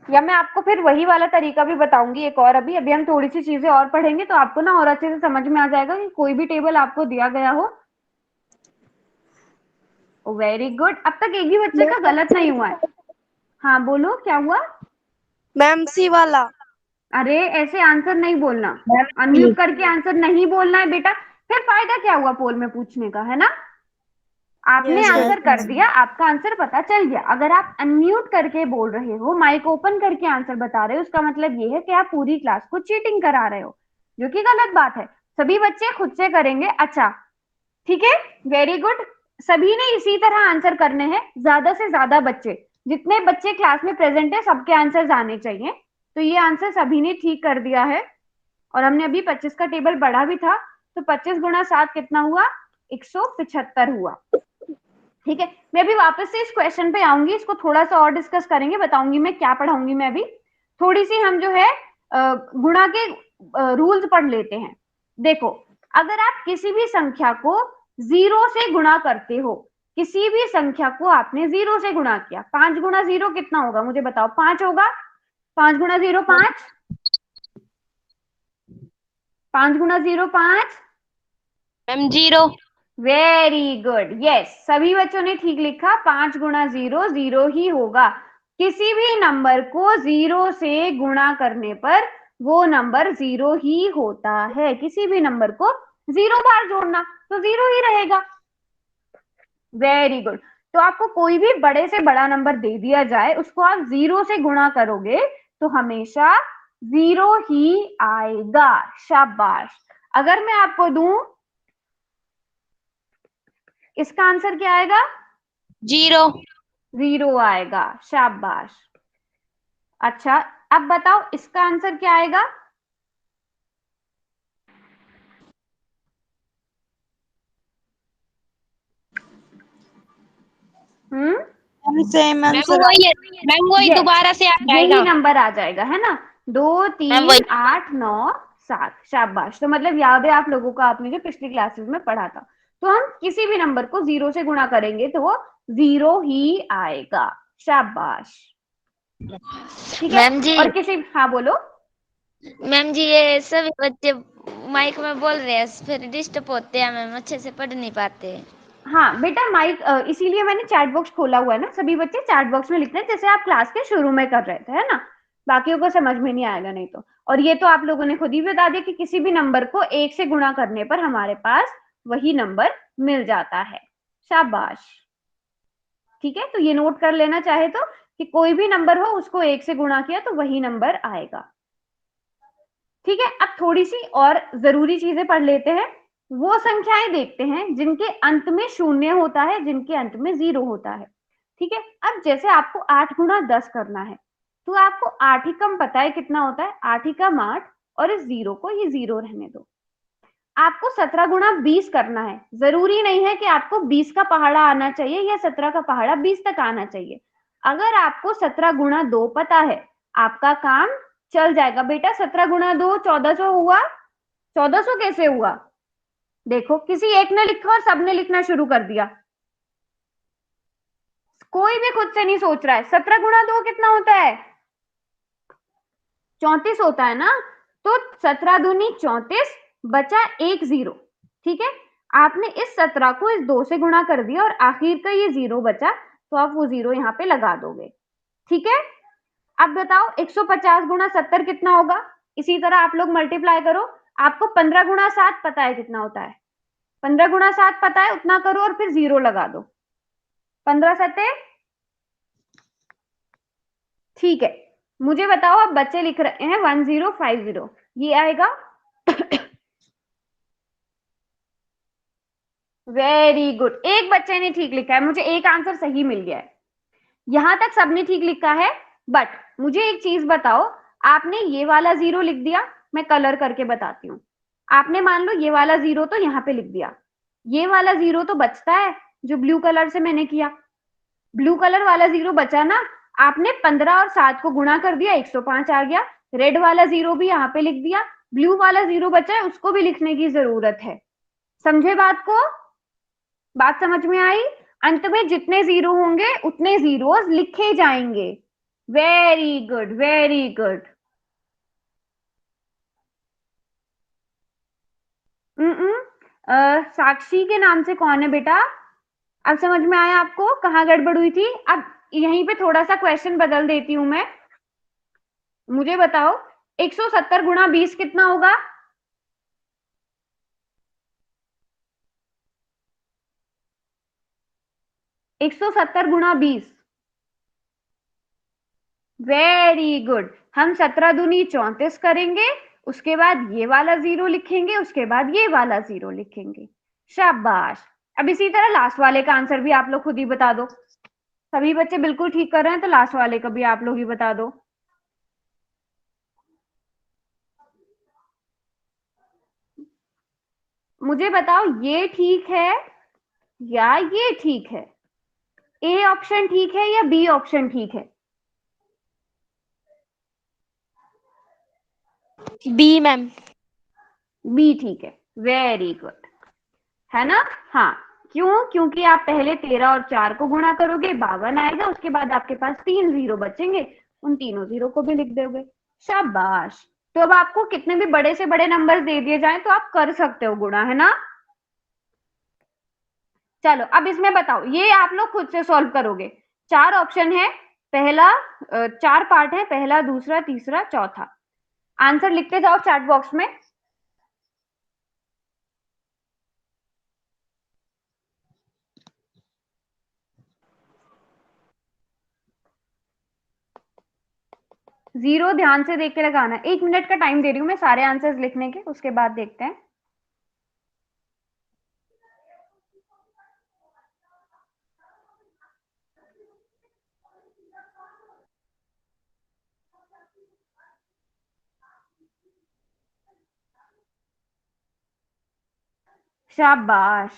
[SPEAKER 2] या मैं आपको फिर वही वाला तरीका भी बताऊंगी एक और। अभी हम थोड़ी सी चीजें और पढ़ेंगे तो आपको ना और अच्छे से समझ में आ जाएगा कि कोई भी टेबल आपको दिया गया हो। वेरी गुड, अब तक एक भी बच्चे का गलत नहीं हुआ है। हाँ बोलो, क्या हुआ?
[SPEAKER 3] मैम सी वाला।
[SPEAKER 2] अरे ऐसे आंसर नहीं बोलना, अनम्यूट करके आंसर नहीं बोलना है बेटा। फिर फायदा क्या हुआ पोल में पूछने का, है ना। आपने
[SPEAKER 3] Yes,
[SPEAKER 2] आंसर
[SPEAKER 3] yes,
[SPEAKER 2] कर
[SPEAKER 3] yes.
[SPEAKER 2] दिया, आपका आंसर पता चल गया। अगर आप अनम्यूट करके बोल रहे हो, माइक ओपन करके आंसर बता रहे हो, उसका मतलब ये है कि आप पूरी क्लास को चीटिंग करा रहे हो, जो कि गलत बात है। सभी बच्चे खुद से करेंगे। अच्छा ठीक है, वेरी गुड। सभी ने इसी तरह आंसर करने हैं, ज्यादा से ज्यादा बच्चे, जितने बच्चे क्लास में प्रेजेंट है सबके आंसर आने चाहिए। तो ये आंसर सभी ने ठीक कर दिया है। और हमने अभी 25 का टेबल बढ़ा भी था, तो 25 गुणा 7 कितना हुआ? 175 हुआ। ठीक है, मैं अभी वापस से इस क्वेश्चन पे आऊंगी, इसको थोड़ा सा और डिस्कस करेंगे, बताऊंगी मैं क्या पढ़ाऊंगी। मैं अभी थोड़ी सी हम जो है गुणा के रूल्स पढ़ लेते हैं। देखो, अगर आप किसी भी संख्या को 0 से गुणा करते हो, किसी भी संख्या को आपने 0 से गुणा किया, 5 गुणा 0 कितना होगा मुझे बताओ? 5 होगा। 5 गुणा 0 5, 5 गुणा 0 5।
[SPEAKER 3] मैम 0।
[SPEAKER 2] वेरी गुड, यस, सभी बच्चों ने ठीक लिखा। 5 गुणा 0 0 ही होगा। किसी भी नंबर को 0 से गुणा करने पर वो नंबर 0 ही होता है। किसी भी नंबर को 0 बार जोड़ना तो 0 ही रहेगा। Very good. तो आपको कोई भी बड़े से बड़ा नंबर दे दिया जाए, उसको आप 0 से गुणा करोगे तो हमेशा 0 ही आएगा। शाबाश। अगर मैं आपको दूं, इसका आंसर क्या आएगा?
[SPEAKER 3] 0।
[SPEAKER 2] 0 आएगा। शाबाश। अच्छा, अब बताओ इसका आंसर क्या आएगा?
[SPEAKER 3] Same answer. मैम वही
[SPEAKER 2] Yes,
[SPEAKER 3] दोबारा से आ
[SPEAKER 2] यही
[SPEAKER 3] जाएगा।
[SPEAKER 2] नंबर आ जाएगा, है ना। 2
[SPEAKER 5] मैम
[SPEAKER 2] 3 8 9 7। शाबाश। तो मतलब याद है आप लोगों को, आपने जो पिछली क्लासेस में पढ़ा था। तो हम किसी भी नंबर को 0 से गुणा करेंगे तो वो 0 ही आएगा। शाबाश। ठीक है।
[SPEAKER 3] मैम जी,
[SPEAKER 2] और किसी, हाँ बोलो।
[SPEAKER 3] मैम जी ये सभी बच्चे माइक में बोल रहे हैं, फिर डिस्टर्ब होते हैं मैम, अच्छे से पढ़ नहीं पाते।
[SPEAKER 2] हाँ बेटा, माइक इसीलिए मैंने चैट बॉक्स खोला हुआ है ना, सभी बच्चे चैट बॉक्स में लिखते हैं जैसे आप क्लास के शुरू में कर रहे थे, है ना। बाकियों को समझ में नहीं आएगा नहीं तो। और ये तो आप लोगों ने खुद ही बता दिया कि किसी भी नंबर को 1 से गुणा करने पर हमारे पास वही नंबर मिल जाता है। शाबाश। ठीक है, तो ये नोट कर लेना चाहे तो कि कोई भी नंबर हो उसको 1 से गुणा किया तो वही नंबर आएगा। ठीक है, अब थोड़ी सी और जरूरी चीजें पढ़ लेते हैं। वो संख्याएं देखते हैं जिनके अंत में 0 होता है, जिनके अंत में 0 होता है। ठीक है, अब जैसे आपको 8 गुणा 10 करना है तो आपको 8 ही कम पता है कितना होता है, 8 ही कम 8, और इस 0 को ये 0 रहने दो। आपको 17 गुणा 20 करना है, जरूरी नहीं है कि आपको 20 का पहाड़ा आना चाहिए या 17 का पहाड़ा 20 तक आना चाहिए। अगर आपको 17 गुणा 2 पता है, आपका काम चल जाएगा। बेटा 17 गुणा 2 1400 हुआ। 1400 कैसे हुआ? देखो, किसी एक ने लिखा और सबने लिखना शुरू कर दिया, कोई भी खुद से नहीं सोच रहा है। 17 गुणा 2 कितना होता है? 34 होता है ना। तो 17 दूनी 34, बचा 1 0। ठीक है, आपने इस 17 को इस 2 से गुणा कर दिया और आखिर का ये 0 बचा, तो आप वो 0 यहाँ पे लगा दोगे। ठीक है, अब बताओ 150 गुणा 70 कितना होगा? इसी तरह आप लोग मल्टीप्लाई करो। आपको 15 गुणा 7 पता है कितना होता है, 15 गुणा 7 पता है, उतना करो और फिर 0 लगा दो। 15 सत्ते। ठीक है, मुझे बताओ, अब बच्चे लिख रहे हैं 1050, ये आएगा? वेरी गुड, एक बच्चे ने ठीक लिखा है, मुझे एक आंसर सही मिल गया है। यहां तक सबने ठीक लिखा है। बट मुझे एक चीज बताओ, आपने ये वाला 0 लिख दिया, मैं कलर करके बताती हूँ। आपने मान लो ये वाला 0 तो यहाँ पे लिख दिया, ये वाला 0 तो बचता है जो ब्लू कलर से मैंने किया, ब्लू कलर वाला 0 बचा ना। आपने 15 और 7 को गुणा कर दिया, 105 आ गया। रेड वाला 0 भी यहाँ पे लिख दिया, ब्लू वाला 0 बचा है उसको भी लिखने की जरूरत है। समझे बात को? बात समझ में आई? अंत में जितने 0 होंगे उतने जीरोस लिखे जाएंगे। Very good, very good. Sakshi के नाम से कौन है बेटा? अब समझ में आया आपको कहाँ गड़बड़ हुई थी? अब यहीं पे थोड़ा सा क्वेश्चन बदल देती हूं मैं। मुझे बताओ 170 गुणा 20 कितना होगा? एक 170 गुणा 20। Very good. हम 17 दूनी 34 करेंगे, उसके बाद ये वाला 0 लिखेंगे, उसके बाद ये वाला 0 लिखेंगे। शाबाश। अब इसी तरह लास्ट वाले का आंसर भी आप लोग खुद ही बता दो। सभी बच्चे बिल्कुल ठीक कर रहे हैं तो लास्ट वाले का भी आप लोग ही बता दो। मुझे बताओ ये ठीक है या ये ठीक है? ए ऑप्शन ठीक है या बी ऑप्शन ठीक है?
[SPEAKER 3] B ma'am.
[SPEAKER 2] बी ठीक है। वेरी गुड, है ना। हाँ, क्यों? क्योंकि आप पहले 13 और 4 को गुणा करोगे, 52 आएगा, उसके बाद आपके पास 3 0 बचेंगे, उन तीनों 0 को भी लिख दोगे। शाबाश। तो अब आपको कितने भी बड़े से बड़े नंबर दे दिए जाएं तो आप कर सकते हो गुणा, है ना। चलो अब इसमें बताओ, ये आप लोग खुद से सॉल्व करोगे। 4 ऑप्शन है, पहला 4 पार्ट है, पहला, दूसरा, तीसरा, चौथा। आंसर लिखते जाओ चैट बॉक्स में। जीरो ध्यान से देख के लगाना। 1 मिनट का टाइम दे रही हूं मैं सारे आंसर्स लिखने के, उसके बाद देखते हैं। शाबाश,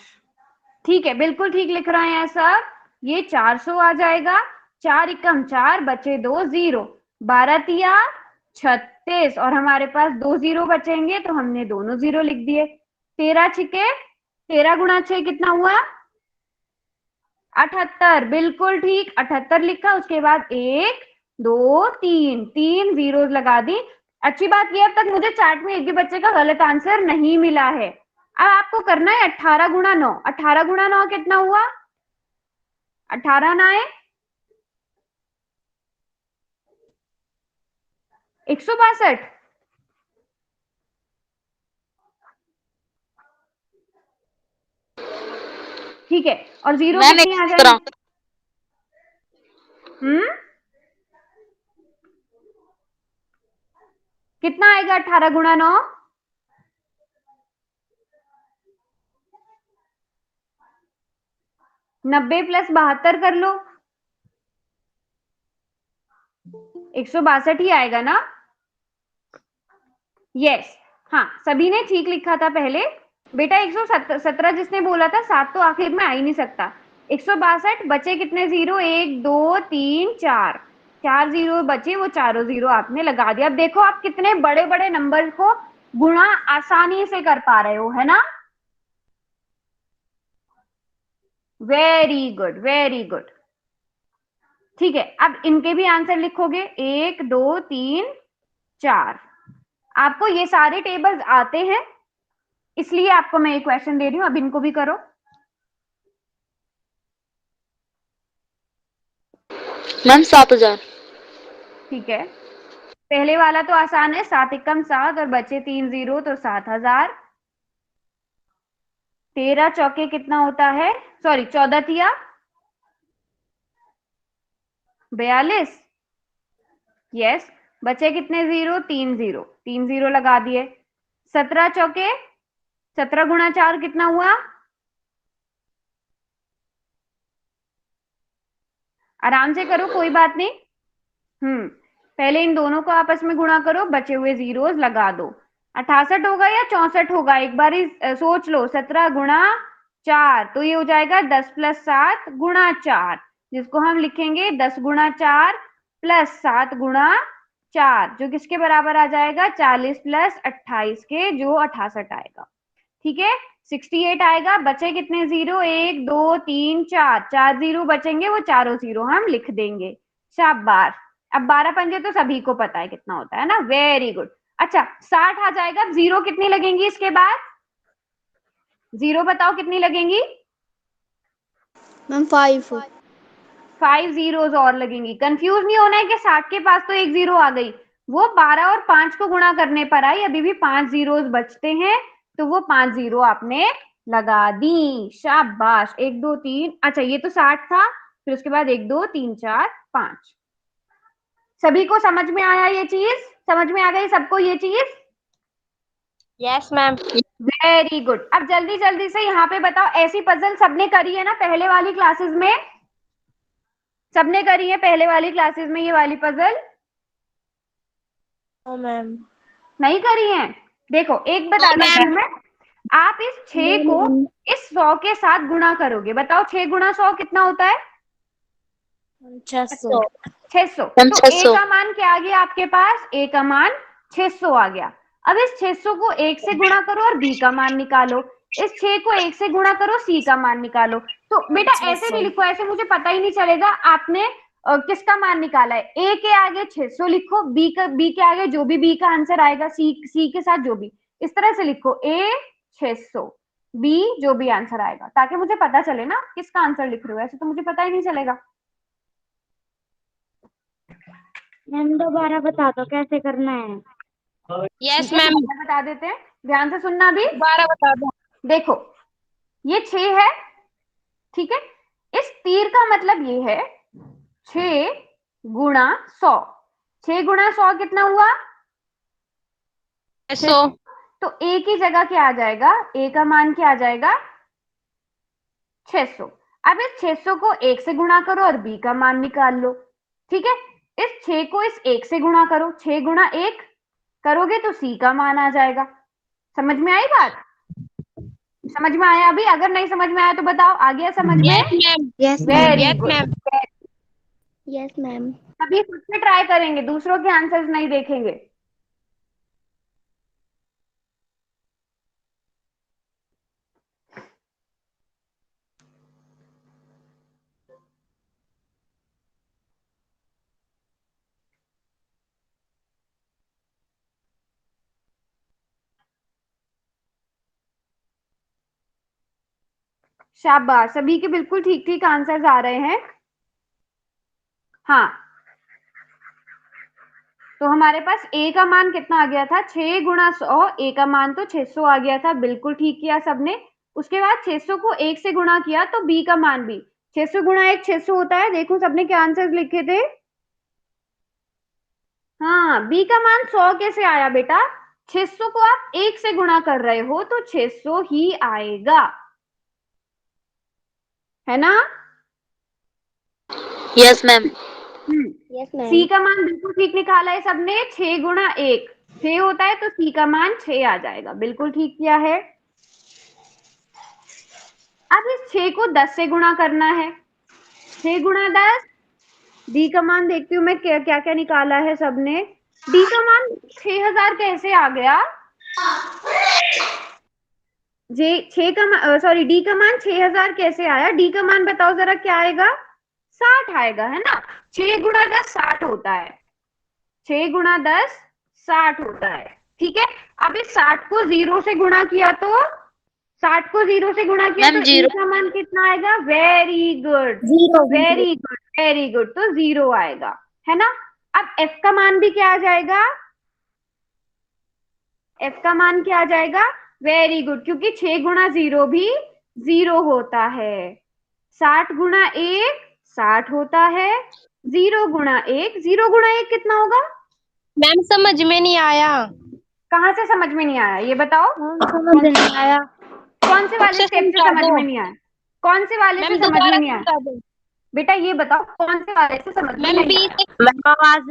[SPEAKER 2] ठीक है, बिल्कुल ठीक लिख रहे हैं सब। ये 400 आ जाएगा। 4 एकम 4, बचे 2 0, 12 तिया 36, और हमारे पास 2 0 बचेंगे तो हमने दोनों 0 लिख दिए। 13 छिके 13 गुणा 6 कितना हुआ? 78। बिल्कुल ठीक, 78 लिखा। उसके बाद 1 2 3, 3 जीरोस लगा दी। अच्छी बात यह, अब तक मुझे चार्ट में एक भी बच्चे का गलत आंसर नहीं मिला है। अब आपको करना है 18 गुणा 9। 18 गुणा 9 कितना हुआ? 18 9 162। ठीक है, और जीरो
[SPEAKER 5] मैम
[SPEAKER 2] कितनी आ
[SPEAKER 5] एक
[SPEAKER 2] जाएगी?
[SPEAKER 5] तरह
[SPEAKER 2] कितना आएगा 18 गुणा 9? 90 प्लस 72 कर लो, 162 ही आएगा ना? यस, हाँ सभी ने ठीक लिखा था पहले। बेटा 117 जिसने बोला था, 7 तो आखिर में आ ही नहीं सकता। 162 बचे कितने जीरो? 1 2 3 4, 4 जीरो बचे, वो चारों जीरो आपने लगा दिया। अब देखो आप कितने बड़े बड़े नंबर को गुणा आसानी से कर पा रहे हो, है ना? Very good, very good. ठीक है, अब इनके भी आंसर लिखोगे, 1 2 3 4। आपको ये सारे टेबल्स आते हैं, इसलिए आपको मैं ये क्वेश्चन दे रही हूं। अब इनको भी करो।
[SPEAKER 5] मैम 7000।
[SPEAKER 2] ठीक है, पहले वाला तो आसान है, 7 एकम 7 और बचे 3 जीरो, तो 7000। 13 चौके कितना होता है? सॉरी, 14 तिया 42। यस, बचे कितने जीरो? 3 जीरो, 3 जीरो लगा दिए। 17 चौके, 17 गुणा 4 कितना हुआ? आराम से करो, कोई बात नहीं। पहले इन दोनों को आपस में गुणा करो, बचे हुए जीरोस लगा दो। 68 होगा या 64 होगा? एक बार ही सोच लो। 17 गुणा 4, तो ये हो जाएगा 10 प्लस 7 गुणा 4, जिसको हम लिखेंगे 10 गुणा 4 प्लस 7 गुणा 4, जो किसके बराबर आ जाएगा? 40 प्लस 28 के, जो 68 आएगा। ठीक है, 68 आएगा। बचे कितने जीरो? 1 2 3 4, 4 जीरो बचेंगे, वो चारों जीरो हम लिख देंगे। शाबाश। अब 12 पंजे तो सभी को पता है कितना होता है ना? Very good. अच्छा, 60 आ जाएगा। अब जीरो कितनी लगेंगी इसके बाद? जीरो बताओ कितनी लगेंगी?
[SPEAKER 6] मैम 5।
[SPEAKER 2] 5 जीरोस और लगेंगी। कंफ्यूज नहीं होना है कि 60 के पास तो एक जीरो आ गई, वो 12 और 5 को गुणा करने पर आई, अभी भी 5 जीरोस बचते हैं, तो वो 5 जीरो आपने लगा दी। शाबाश। 1 2 3, अच्छा ये तो 60 था, फिर उसके बाद 1 2 3 4 5। सभी को समझ में आया ये चीज? समझ में आ गई सबको ये चीज?
[SPEAKER 1] Yes, ma'am.
[SPEAKER 2] Very good. अब जल्दी जल्दी से यहाँ पे बताओ, ऐसी पजल सबने करी है ना पहले वाली क्लासेस में? सबने करी है पहले वाली क्लासेस में ये वाली पजल?
[SPEAKER 6] मैम
[SPEAKER 2] नहीं करी है? देखो एक बता देती हूँ मैं। आप इस 6 को इस 100 के साथ गुणा करोगे। बताओ 6 गुणा 100 कितना होता है?
[SPEAKER 6] 600।
[SPEAKER 2] 600।
[SPEAKER 5] मैम
[SPEAKER 2] तो ए
[SPEAKER 5] 600।
[SPEAKER 2] का मान क्या आ गया आपके पास? ए का मान 600 आ गया। अब इस 600 को 1 से गुणा करो और बी का मान निकालो। इस 6 को 1 से गुणा करो, सी का मान निकालो। तो बेटा ऐसे नहीं लिखो, ऐसे मुझे पता ही नहीं चलेगा आपने किसका मान निकाला है। ए के आगे 600 लिखो, बी के आगे जो भी बी का आंसर आएगा, सी के साथ जो भी, इस तरह से लिखो। ए 600, बी जो भी आंसर आएगा, ताकि मुझे पता चले ना किसका आंसर लिख रहे हो। ऐसे तो मुझे पता ही नहीं चलेगा।
[SPEAKER 6] मैम दोबारा बता दो कैसे करना है।
[SPEAKER 1] Yes,
[SPEAKER 2] ठीक है,
[SPEAKER 1] ma'am.
[SPEAKER 2] दोबारा बता देते हैं, ध्यान से सुनना भी।
[SPEAKER 1] 12 बता दो।
[SPEAKER 2] देखो ये 6 है, ठीक है? इस तीर का मतलब ये है 6 गुणा 100। 6 गुणा 100 कितना हुआ?
[SPEAKER 1] 600.
[SPEAKER 2] तो ए की जगह क्या आ जाएगा? ए का मान क्या आ जाएगा? 600। अब इस 600 को 1 से गुणा करो और बी का मान निकाल लो। ठीक है, इस 6 को इस 1 से गुणा करो, 6 गुणा 1 करोगे तो सी का मान आ जाएगा। समझ में आई बात? समझ में आया? अभी अगर नहीं समझ में आया तो बताओ, आ गया समझ में?
[SPEAKER 1] Yes, ma'am.
[SPEAKER 6] Yes
[SPEAKER 2] very
[SPEAKER 1] Yes,
[SPEAKER 2] good.
[SPEAKER 1] ma'am.
[SPEAKER 6] Yes ma'am.
[SPEAKER 2] अभी खुद से ट्राई करेंगे, दूसरों के आंसर्स नहीं देखेंगे। शाबाश, सभी के बिल्कुल ठीक ठीक आंसर्स आ रहे हैं। हाँ, तो हमारे पास a का मान कितना आ गया था, 6 गुणा 100। a का मान तो 600 आ गया था, बिल्कुल ठीक किया सबने। उसके बाद 600 को 1 से गुणा किया तो b का मान भी 600 गुणा 1 600 होता है। देखो सबने क्या आंसर लिखे थे। हाँ, b का मान 100 कैसे आया बेटा, 600 को आप 1 से गुणा कर रहे हो तो 600 ही आएगा, है ना।
[SPEAKER 5] Yes ma'am.
[SPEAKER 6] Yes ma'am.
[SPEAKER 2] C का मान बिल्कुल ठीक निकाला है सबने, 6 गुणा 1 6 होता है तो सी का मान 6 आ जाएगा, बिल्कुल ठीक किया है। अब इस 6 को 10 से गुणा करना है, 6 गुणा 10, डी का मान देखती हूँ मैं क्या क्या निकाला है सबने। डी का मान 6000 कैसे आ गया, जे 6 का सॉरी डी का मान 6000 कैसे आया, डी का मान बताओ जरा क्या आएगा, 60 आएगा, है ना। 6 गुणा 10 60 होता है, 6 गुणा 10 60 होता है, ठीक है। अब इस 60 को 0 से गुणा किया तो 60 को 0 से गुणा किया
[SPEAKER 5] मैम
[SPEAKER 2] तो
[SPEAKER 5] जीरो।
[SPEAKER 2] ई का मान कितना आएगा, very good very good very good, तो 0 आएगा, है ना। अब एफ का मान भी क्या आ जाएगा, एफ का मान क्या आ जाएगा, वेरी गुड, क्योंकि 6 गुणा 0 भी 0 होता है, 60 गुणा 1 60 होता है, 0 गुणा 1 0 गुणा 1 कितना होगा।
[SPEAKER 1] मैम समझ में नहीं आया।
[SPEAKER 2] कहाँ से समझ में नहीं आया ये बताओ,
[SPEAKER 6] समझ नहीं आया।
[SPEAKER 2] कौन से वाले
[SPEAKER 1] से
[SPEAKER 2] स्टेप से
[SPEAKER 1] समझा
[SPEAKER 2] समझ
[SPEAKER 1] दो।
[SPEAKER 2] में नहीं आया, कौन से वाले से
[SPEAKER 1] मैम
[SPEAKER 2] समझ में
[SPEAKER 1] दोबारा
[SPEAKER 2] नहीं आया,
[SPEAKER 1] समझा दो।
[SPEAKER 2] बेटा ये बताओ कौन से वाले से समझ में
[SPEAKER 1] मैम
[SPEAKER 2] नहीं
[SPEAKER 1] बी
[SPEAKER 2] आया।
[SPEAKER 1] से
[SPEAKER 6] मैम आवाज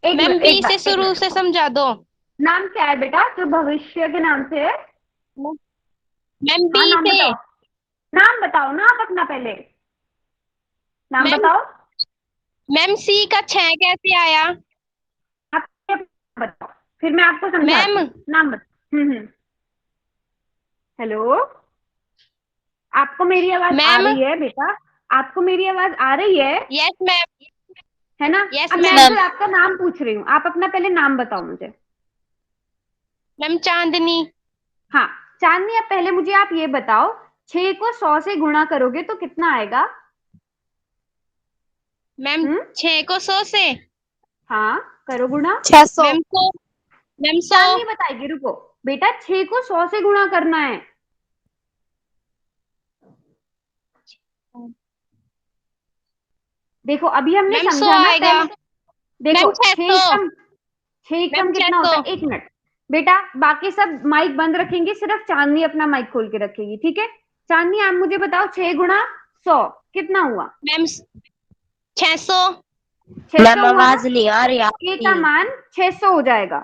[SPEAKER 2] एक
[SPEAKER 1] मैम
[SPEAKER 2] मिनट,
[SPEAKER 1] बी
[SPEAKER 2] एक
[SPEAKER 1] से
[SPEAKER 2] बार, एक
[SPEAKER 1] शुरू
[SPEAKER 2] मिनट।
[SPEAKER 1] से समझा दो।
[SPEAKER 2] नाम क्या है बेटा जो भविष्य के नाम से है,
[SPEAKER 1] मैम
[SPEAKER 2] हाँ
[SPEAKER 1] बी
[SPEAKER 2] नाम
[SPEAKER 1] से।
[SPEAKER 2] बताओ, नाम बताओ ना आप अपना पहले, नाम
[SPEAKER 1] मैम
[SPEAKER 2] बताओ,
[SPEAKER 1] मैम सी का 6 कैसे आया।
[SPEAKER 2] आप ये बताओ फिर मैं आपको समझाती
[SPEAKER 1] मैम
[SPEAKER 2] हूँ, नाम बताओ। हेलो, आपको मेरी आवाज आ
[SPEAKER 1] मैम
[SPEAKER 2] रही है बेटा, आपको मेरी आवाज आ रही है
[SPEAKER 1] यस मैम
[SPEAKER 2] है ना।
[SPEAKER 1] यस
[SPEAKER 2] अब
[SPEAKER 5] मैम।
[SPEAKER 2] मैं आपसे आपका नाम पूछ रही हूँ, आप अपना पहले नाम बताओ मुझे।
[SPEAKER 1] मैम चांदनी।
[SPEAKER 2] हाँ चांदनी, अब पहले मुझे आप ये बताओ 6 को 100 से गुणा करोगे तो कितना आएगा।
[SPEAKER 1] मैम 6 को 100 से।
[SPEAKER 2] हाँ करो गुणा।
[SPEAKER 1] मैम 100। मैम 100।
[SPEAKER 2] चांदनी बताएगी, रुको बेटा, 6 को 100 से गुणा करना है। देखो अभी हमने
[SPEAKER 1] मैम 100
[SPEAKER 2] समझा ना
[SPEAKER 1] आएगा।
[SPEAKER 2] पहले, देखो
[SPEAKER 1] मैम 600।
[SPEAKER 2] 6
[SPEAKER 1] मैम
[SPEAKER 2] एकम कितना होता
[SPEAKER 1] 600।
[SPEAKER 2] है, एक मिनट बेटा, बाकी सब माइक बंद रखेंगे, सिर्फ चांदनी अपना माइक खोल के रखेगी, ठीक है। चांदनी आप मुझे बताओ 6 गुणा 100 कितना हुआ।
[SPEAKER 1] मैम 600।
[SPEAKER 2] 600 हुआ ना,
[SPEAKER 6] नहीं आ रही
[SPEAKER 2] ए का मान 600 हो जाएगा,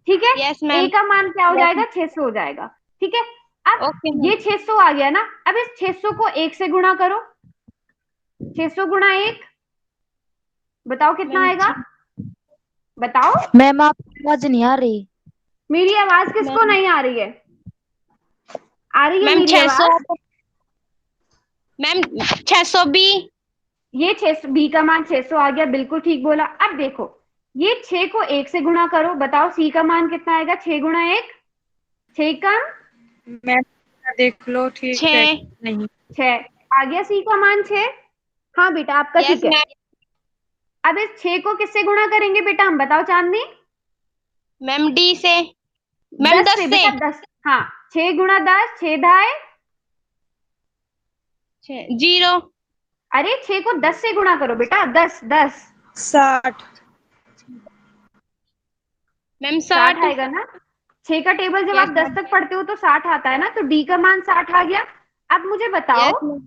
[SPEAKER 2] ठीक है।
[SPEAKER 1] यस
[SPEAKER 2] ए
[SPEAKER 1] मैम।
[SPEAKER 2] का मान क्या हो जाएगा, 600 हो जाएगा, ठीक है। अब
[SPEAKER 1] ओके मैम।
[SPEAKER 2] ये 600 आ गया ना, अब इस 600 को 1 से गुणा करो, 600 गुणा 1 बताओ कितना
[SPEAKER 1] मैम
[SPEAKER 2] आएगा, बताओ।
[SPEAKER 6] मैम आप आवाज नहीं आ रही।
[SPEAKER 2] मेरी आवाज किसको नहीं आ रही है, आ रही है
[SPEAKER 1] मैम
[SPEAKER 2] मेरी
[SPEAKER 1] 600।
[SPEAKER 2] आवाज।
[SPEAKER 1] Ma'am 600 B.
[SPEAKER 2] ये 600 बी का मान 600 आ गया, बिल्कुल ठीक बोला। अब देखो ये 6 को 1 से गुणा करो, बताओ सी का मान कितना आएगा, 6 गुणा 1 6 का
[SPEAKER 7] मैम देख लो ठीक है
[SPEAKER 1] 6।
[SPEAKER 7] नहीं।
[SPEAKER 2] 6 आ गया, सी का मान 6। हाँ बेटा आपका
[SPEAKER 1] यस
[SPEAKER 2] ठीक है।
[SPEAKER 1] मैम।
[SPEAKER 2] अब इस 6 को किससे गुणा करेंगे बेटा, हम बताओ चांदनी।
[SPEAKER 1] मैम डी से। मैम 10
[SPEAKER 2] से
[SPEAKER 1] से।
[SPEAKER 2] बेटा 10, हाँ 6 गुणा 10 6 ढाई,
[SPEAKER 1] 0।
[SPEAKER 2] अरे 6 को 10 से गुणा करो बेटा, 10 10
[SPEAKER 7] 60।
[SPEAKER 1] मैम
[SPEAKER 2] 60
[SPEAKER 1] 60।
[SPEAKER 2] आएगा ना। 6 का टेबल जब
[SPEAKER 1] यस
[SPEAKER 2] आप 10
[SPEAKER 1] मैम।
[SPEAKER 2] तक पढ़ते हो तो 60 आता है ना, तो डी का मान 60 आ गया। अब मुझे बताओ
[SPEAKER 1] यस मैम।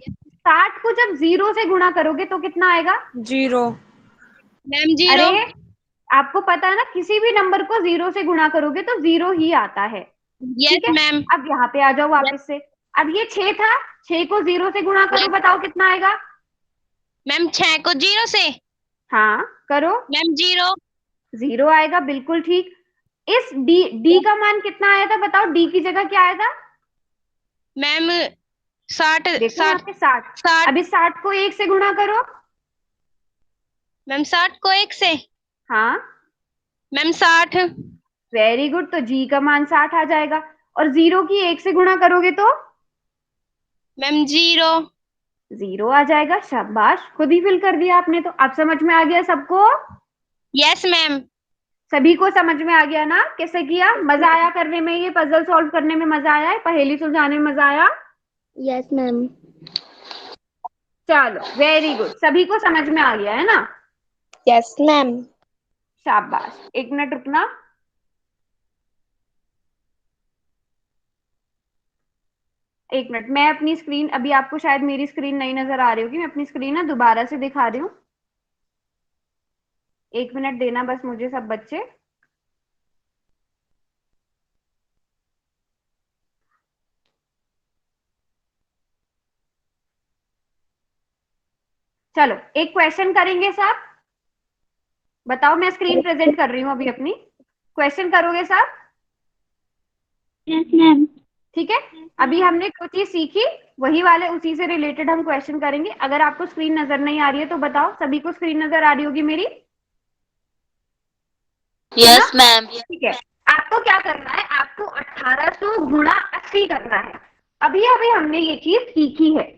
[SPEAKER 2] 60 को जब 0 से गुणा करोगे तो कितना आएगा।
[SPEAKER 7] 0।
[SPEAKER 1] मैम 0।
[SPEAKER 2] अरे आपको पता है ना, किसी भी नंबर को 0 से गुणा करोगे तो 0 ही आता है, ठीक
[SPEAKER 1] यस
[SPEAKER 2] है।
[SPEAKER 1] मैम।
[SPEAKER 2] अब यहाँ पे आ जाओ वापस से, अब ये 6 था, 6 को 0 से गुणा करो, बताओ कितना आएगा।
[SPEAKER 1] मैम 6 को 0 से।
[SPEAKER 2] हाँ करो,
[SPEAKER 1] मैम 0।
[SPEAKER 2] 0 आएगा, बिल्कुल ठीक। इस डी डी का मान कितना आया था बताओ, डी की जगह क्या आया था।
[SPEAKER 1] मैम 60।
[SPEAKER 2] देखो यहाँ
[SPEAKER 1] 60।
[SPEAKER 2] पे 60,
[SPEAKER 1] 60।
[SPEAKER 2] अभी 60 को 1 से गुणा करो।
[SPEAKER 1] मैम 60 को 1 से।
[SPEAKER 2] हाँ
[SPEAKER 1] मैम 60।
[SPEAKER 2] वेरी गुड, तो जी का मान 60 आ जाएगा। और 0 की 1 से गुणा करोगे तो
[SPEAKER 1] मैम 0।
[SPEAKER 2] 0 आ जाएगा। शाबाश, खुद ही फिल कर दिया आपने तो। अब समझ में आ गया सबको?
[SPEAKER 1] Yes ma'am.
[SPEAKER 2] सभी को समझ में आ गया ना कैसे किया? मजा आया करने में? ये पजल सॉल्व करने में मजा आया? पहेली सुलझाने में मजा आया?
[SPEAKER 6] Yes ma'am.
[SPEAKER 2] चलो वेरी गुड, सभी को समझ में आ गया है ना?
[SPEAKER 6] Yes ma'am.
[SPEAKER 2] शाबाश, 1 मिनट रुकना। एक मिनट, मैं अपनी स्क्रीन, अभी आपको शायद मेरी स्क्रीन नहीं नजर आ रही होगी, मैं अपनी स्क्रीन ना दोबारा से दिखा रही हूँ। 1 मिनट देना बस मुझे सब बच्चे। चलो एक क्वेश्चन करेंगे सब। बताओ, मैं स्क्रीन प्रेजेंट कर रही हूँ अभी अपनी। क्वेश्चन करोगे सब?
[SPEAKER 6] Yes ma'am.
[SPEAKER 2] ठीक है। अभी हमने जो चीज सीखी वही वाले, उसी से रिलेटेड हम क्वेश्चन करेंगे। अगर आपको स्क्रीन नजर नहीं आ रही है तो बताओ, सभी को स्क्रीन नजर आ रही होगी मेरी?
[SPEAKER 5] Yes ma'am.
[SPEAKER 2] ठीक है। आपको क्या करना है? आपको 1800 गुणा 80 करना है। अभी अभी हमने ये चीज सीखी है।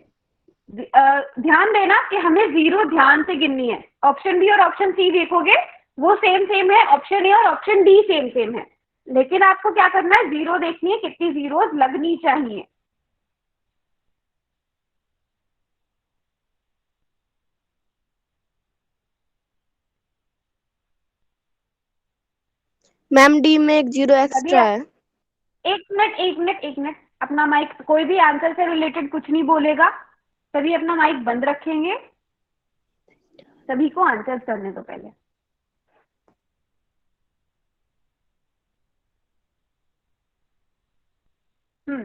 [SPEAKER 2] ध्यान देना कि हमें 0 ध्यान से गिननी है। ऑप्शन बी और ऑप्शन सी देखोगे वो सेम सेम है, ऑप्शन ए और ऑप्शन डी सेम सेम है, लेकिन आपको क्या करना है? 0 देखनी है, कितनी जीरोस लगनी चाहिए।
[SPEAKER 6] मैम डी में एक 0
[SPEAKER 2] अभी
[SPEAKER 6] एक्स्ट्रा है।
[SPEAKER 2] 1 मिनट, अपना माइक, कोई भी आंसर से रिलेटेड कुछ नहीं बोलेगा, सभी अपना माइक बंद रखेंगे। सभी को आंसर करने दो पहले। हम्म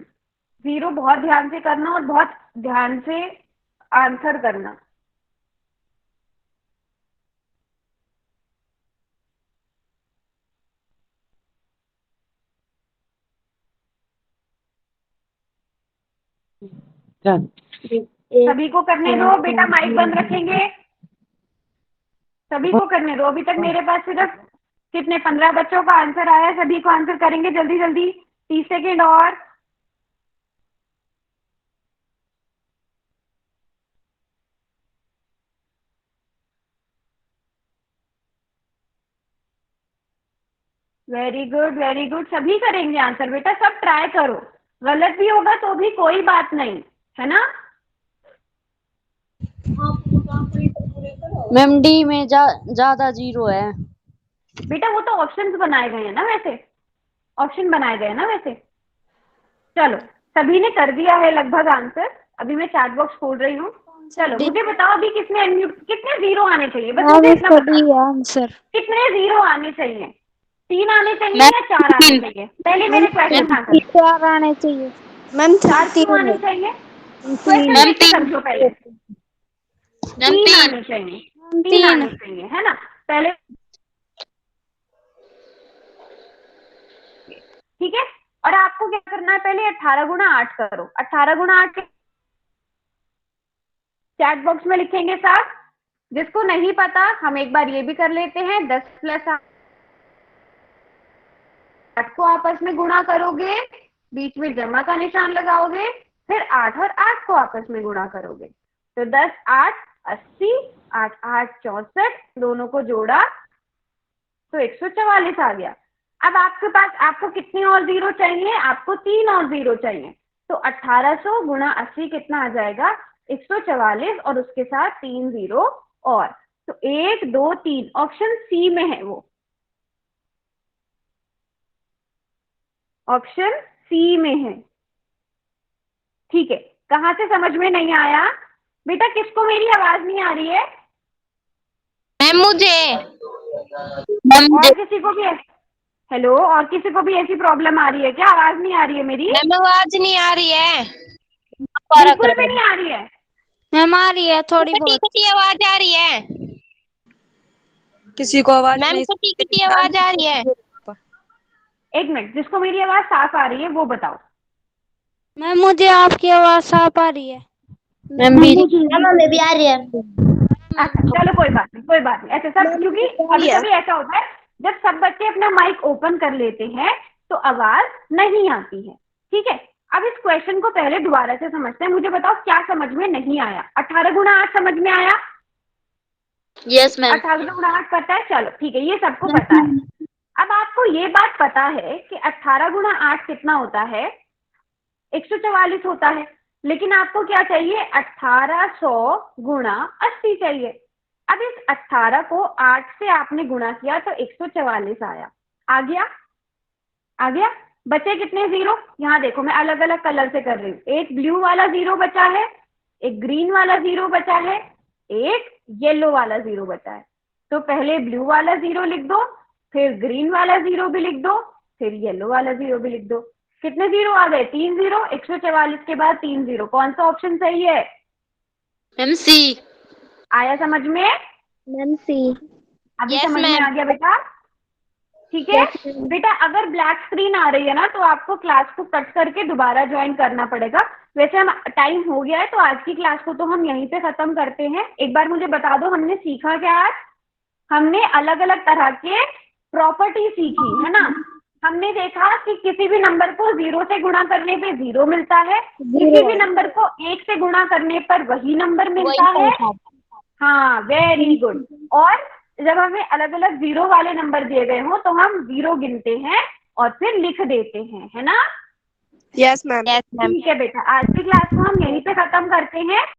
[SPEAKER 2] 0 बहुत ध्यान से करना और बहुत ध्यान से आंसर करना। सभी को करने दो बेटा, माइक बंद रखेंगे। सभी को करने दो। अभी तक मेरे पास सिर्फ कितने 15 बच्चों का आंसर आया है। सभी को आंसर करेंगे जल्दी जल्दी, 30 सेकेंड और। वेरी गुड वेरी गुड, सभी करेंगे आंसर बेटा, सब ट्राई करो। गलत भी होगा तो भी कोई बात नहीं, है ना?
[SPEAKER 8] मैम डी में ज्यादा 0 है।
[SPEAKER 2] बेटा वो तो ऑप्शंस बनाए गए हैं ना, वैसे ऑप्शन बनाए गए हैं ना वैसे। चलो सभी ने कर दिया है लगभग आंसर। अभी मैं चैट बॉक्स खोल रही हूँ। चलो मुझे बताओ अभी किसने अनम्यूट, कितने 0 आने चाहिए? बस मुझे इतना बताओ,
[SPEAKER 6] आंसर
[SPEAKER 2] कितने 0 आने चाहिए? 3 आने चाहिए या 4 आने चाहिए? पहले मेरे क्वेश्चन आंसर।
[SPEAKER 6] 4 आने चाहिए मैम।
[SPEAKER 2] 4 क्यों आने चाहिए? क्वेश्चन
[SPEAKER 5] मैम
[SPEAKER 2] देख के समझो पहले।
[SPEAKER 5] मैम
[SPEAKER 2] 3
[SPEAKER 5] 3।
[SPEAKER 2] आने चाहिए, 3 आने चाहिए, है ना? पहले ठीक है। और आपको क्या करना है? पहले 18 गुणा 8 करो। 18 गुणा 8 चैट बॉक्स में लिखेंगे साथ। जिसको नहीं पता हम एक बार ये भी कर लेते हैं। 10 प्लस 8 को आपस में गुणा करोगे, बीच में जमा का निशान लगाओगे, फिर 8 और 8 को आपस में गुणा करोगे। तो 10 8 80, 8 8 64, दोनों को जोड़ा तो 144 आ गया। अब आपके पास, आपको कितने और 0 चाहिए? आपको 3 और 0 चाहिए। तो 1800 गुणा 80 कितना आ जाएगा? 144, और उसके साथ 3 0 और। तो 1 2 3 ऑप्शन सी में है, वो ऑप्शन सी में है। ठीक है, कहां से समझ में नहीं आया? बेटा किसको मेरी आवाज नहीं आ रही है?
[SPEAKER 1] मैम मुझे।
[SPEAKER 2] और किसी को भी? हेलो, और किसी को भी ऐसी प्रॉब्लम आ रही है क्या? आवाज नहीं आ रही है मेरी?
[SPEAKER 1] मैम आवाज नहीं आ रही है।
[SPEAKER 2] बिल्कुल भी नहीं आ रही है।
[SPEAKER 6] मैम आ रही है थोड़ी
[SPEAKER 1] कटी
[SPEAKER 6] बहुत।
[SPEAKER 1] कटी आवाज आ रही है।
[SPEAKER 7] किसी को आवाज
[SPEAKER 1] मैम
[SPEAKER 7] नहीं
[SPEAKER 1] कटी कटी आवाज आ रही है।
[SPEAKER 2] 1 मिनट, जिसको मेरी आवाज साफ आ रही है वो बताओ।
[SPEAKER 6] मैम मुझे आपकी आवाज साफ आ रही है।
[SPEAKER 8] मैम भी
[SPEAKER 6] हमें भी आ रही है।
[SPEAKER 2] अच्छा चलो कोई बात नहीं, कोई बात नहीं। ऐसे सब, क्योंकि कभी कभी ऐसा होता है जब सब बच्चे अपना माइक ओपन कर लेते हैं तो आवाज नहीं आती है। ठीक है, अब इस क्वेश्चन को पहले दोबारा से समझते हैं। मुझे बताओ क्या समझ में नहीं आया। 18 गुणा 8 समझ में आया?
[SPEAKER 5] Yes ma'am.
[SPEAKER 2] 18 गुणा 8 पता है? चलो ठीक है, ये सबको पता है। अब आपको ये बात पता है कि 18 गुणा 8 कितना होता है? 144 होता है। लेकिन आपको क्या चाहिए? 1800 गुणा 80 चाहिए। अब इस 18 को 8 से आपने गुणा किया तो 144 आया। आ गया? आ गया? बचे कितने जीरो? यहाँ देखो, मैं अलग अलग कलर से कर रही हूँ। एक ब्लू वाला जीरो बचा है, एक ग्रीन वाला जीरो बचा है, एक येलो वाला जीरो बचा है। तो पहले ब्लू वाला जीरो लिख दो, फिर ग्रीन वाला जीरो भी लिख दो, फिर येलो वाला जीरो भी लिख दो। कितने जीरो आ गए? 3 जीरो। 144 के बाद 3 जीरो। कौन सा ऑप्शन सही है?
[SPEAKER 5] मैम सी।
[SPEAKER 2] आया समझ में?
[SPEAKER 6] मैम सी।
[SPEAKER 2] अभी
[SPEAKER 1] Yes,
[SPEAKER 2] समझ में
[SPEAKER 1] ma'am.
[SPEAKER 2] आ गया बेटा? ठीक है बेटा, अगर ब्लैक स्क्रीन आ रही है ना तो आपको क्लास को कट करके दोबारा ज्वाइन करना पड़ेगा। वैसे हम टाइम हो गया है तो आज की क्लास को तो हम यहीं पे खत्म करते हैं। एक बार मुझे बता दो, हमने सीखा क्या आज? हमने अलग अलग तरह के प्रॉपर्टी सीखी है ना। हमने देखा कि किसी भी नंबर को 0 से गुणा करने पे 0 मिलता है, किसी भी नंबर को 1 से गुणा करने पर वही नंबर मिलता है। हाँ, वेरी गुड। और जब हमें अलग अलग जीरो वाले नंबर दिए गए हो तो हम जीरो गिनते हैं और फिर लिख देते हैं, है ना?
[SPEAKER 7] Yes ma'am.
[SPEAKER 1] Yes, ma'am.
[SPEAKER 2] ठीक है बेटा, आज की क्लास को हम यहीं पे खत्म करते हैं।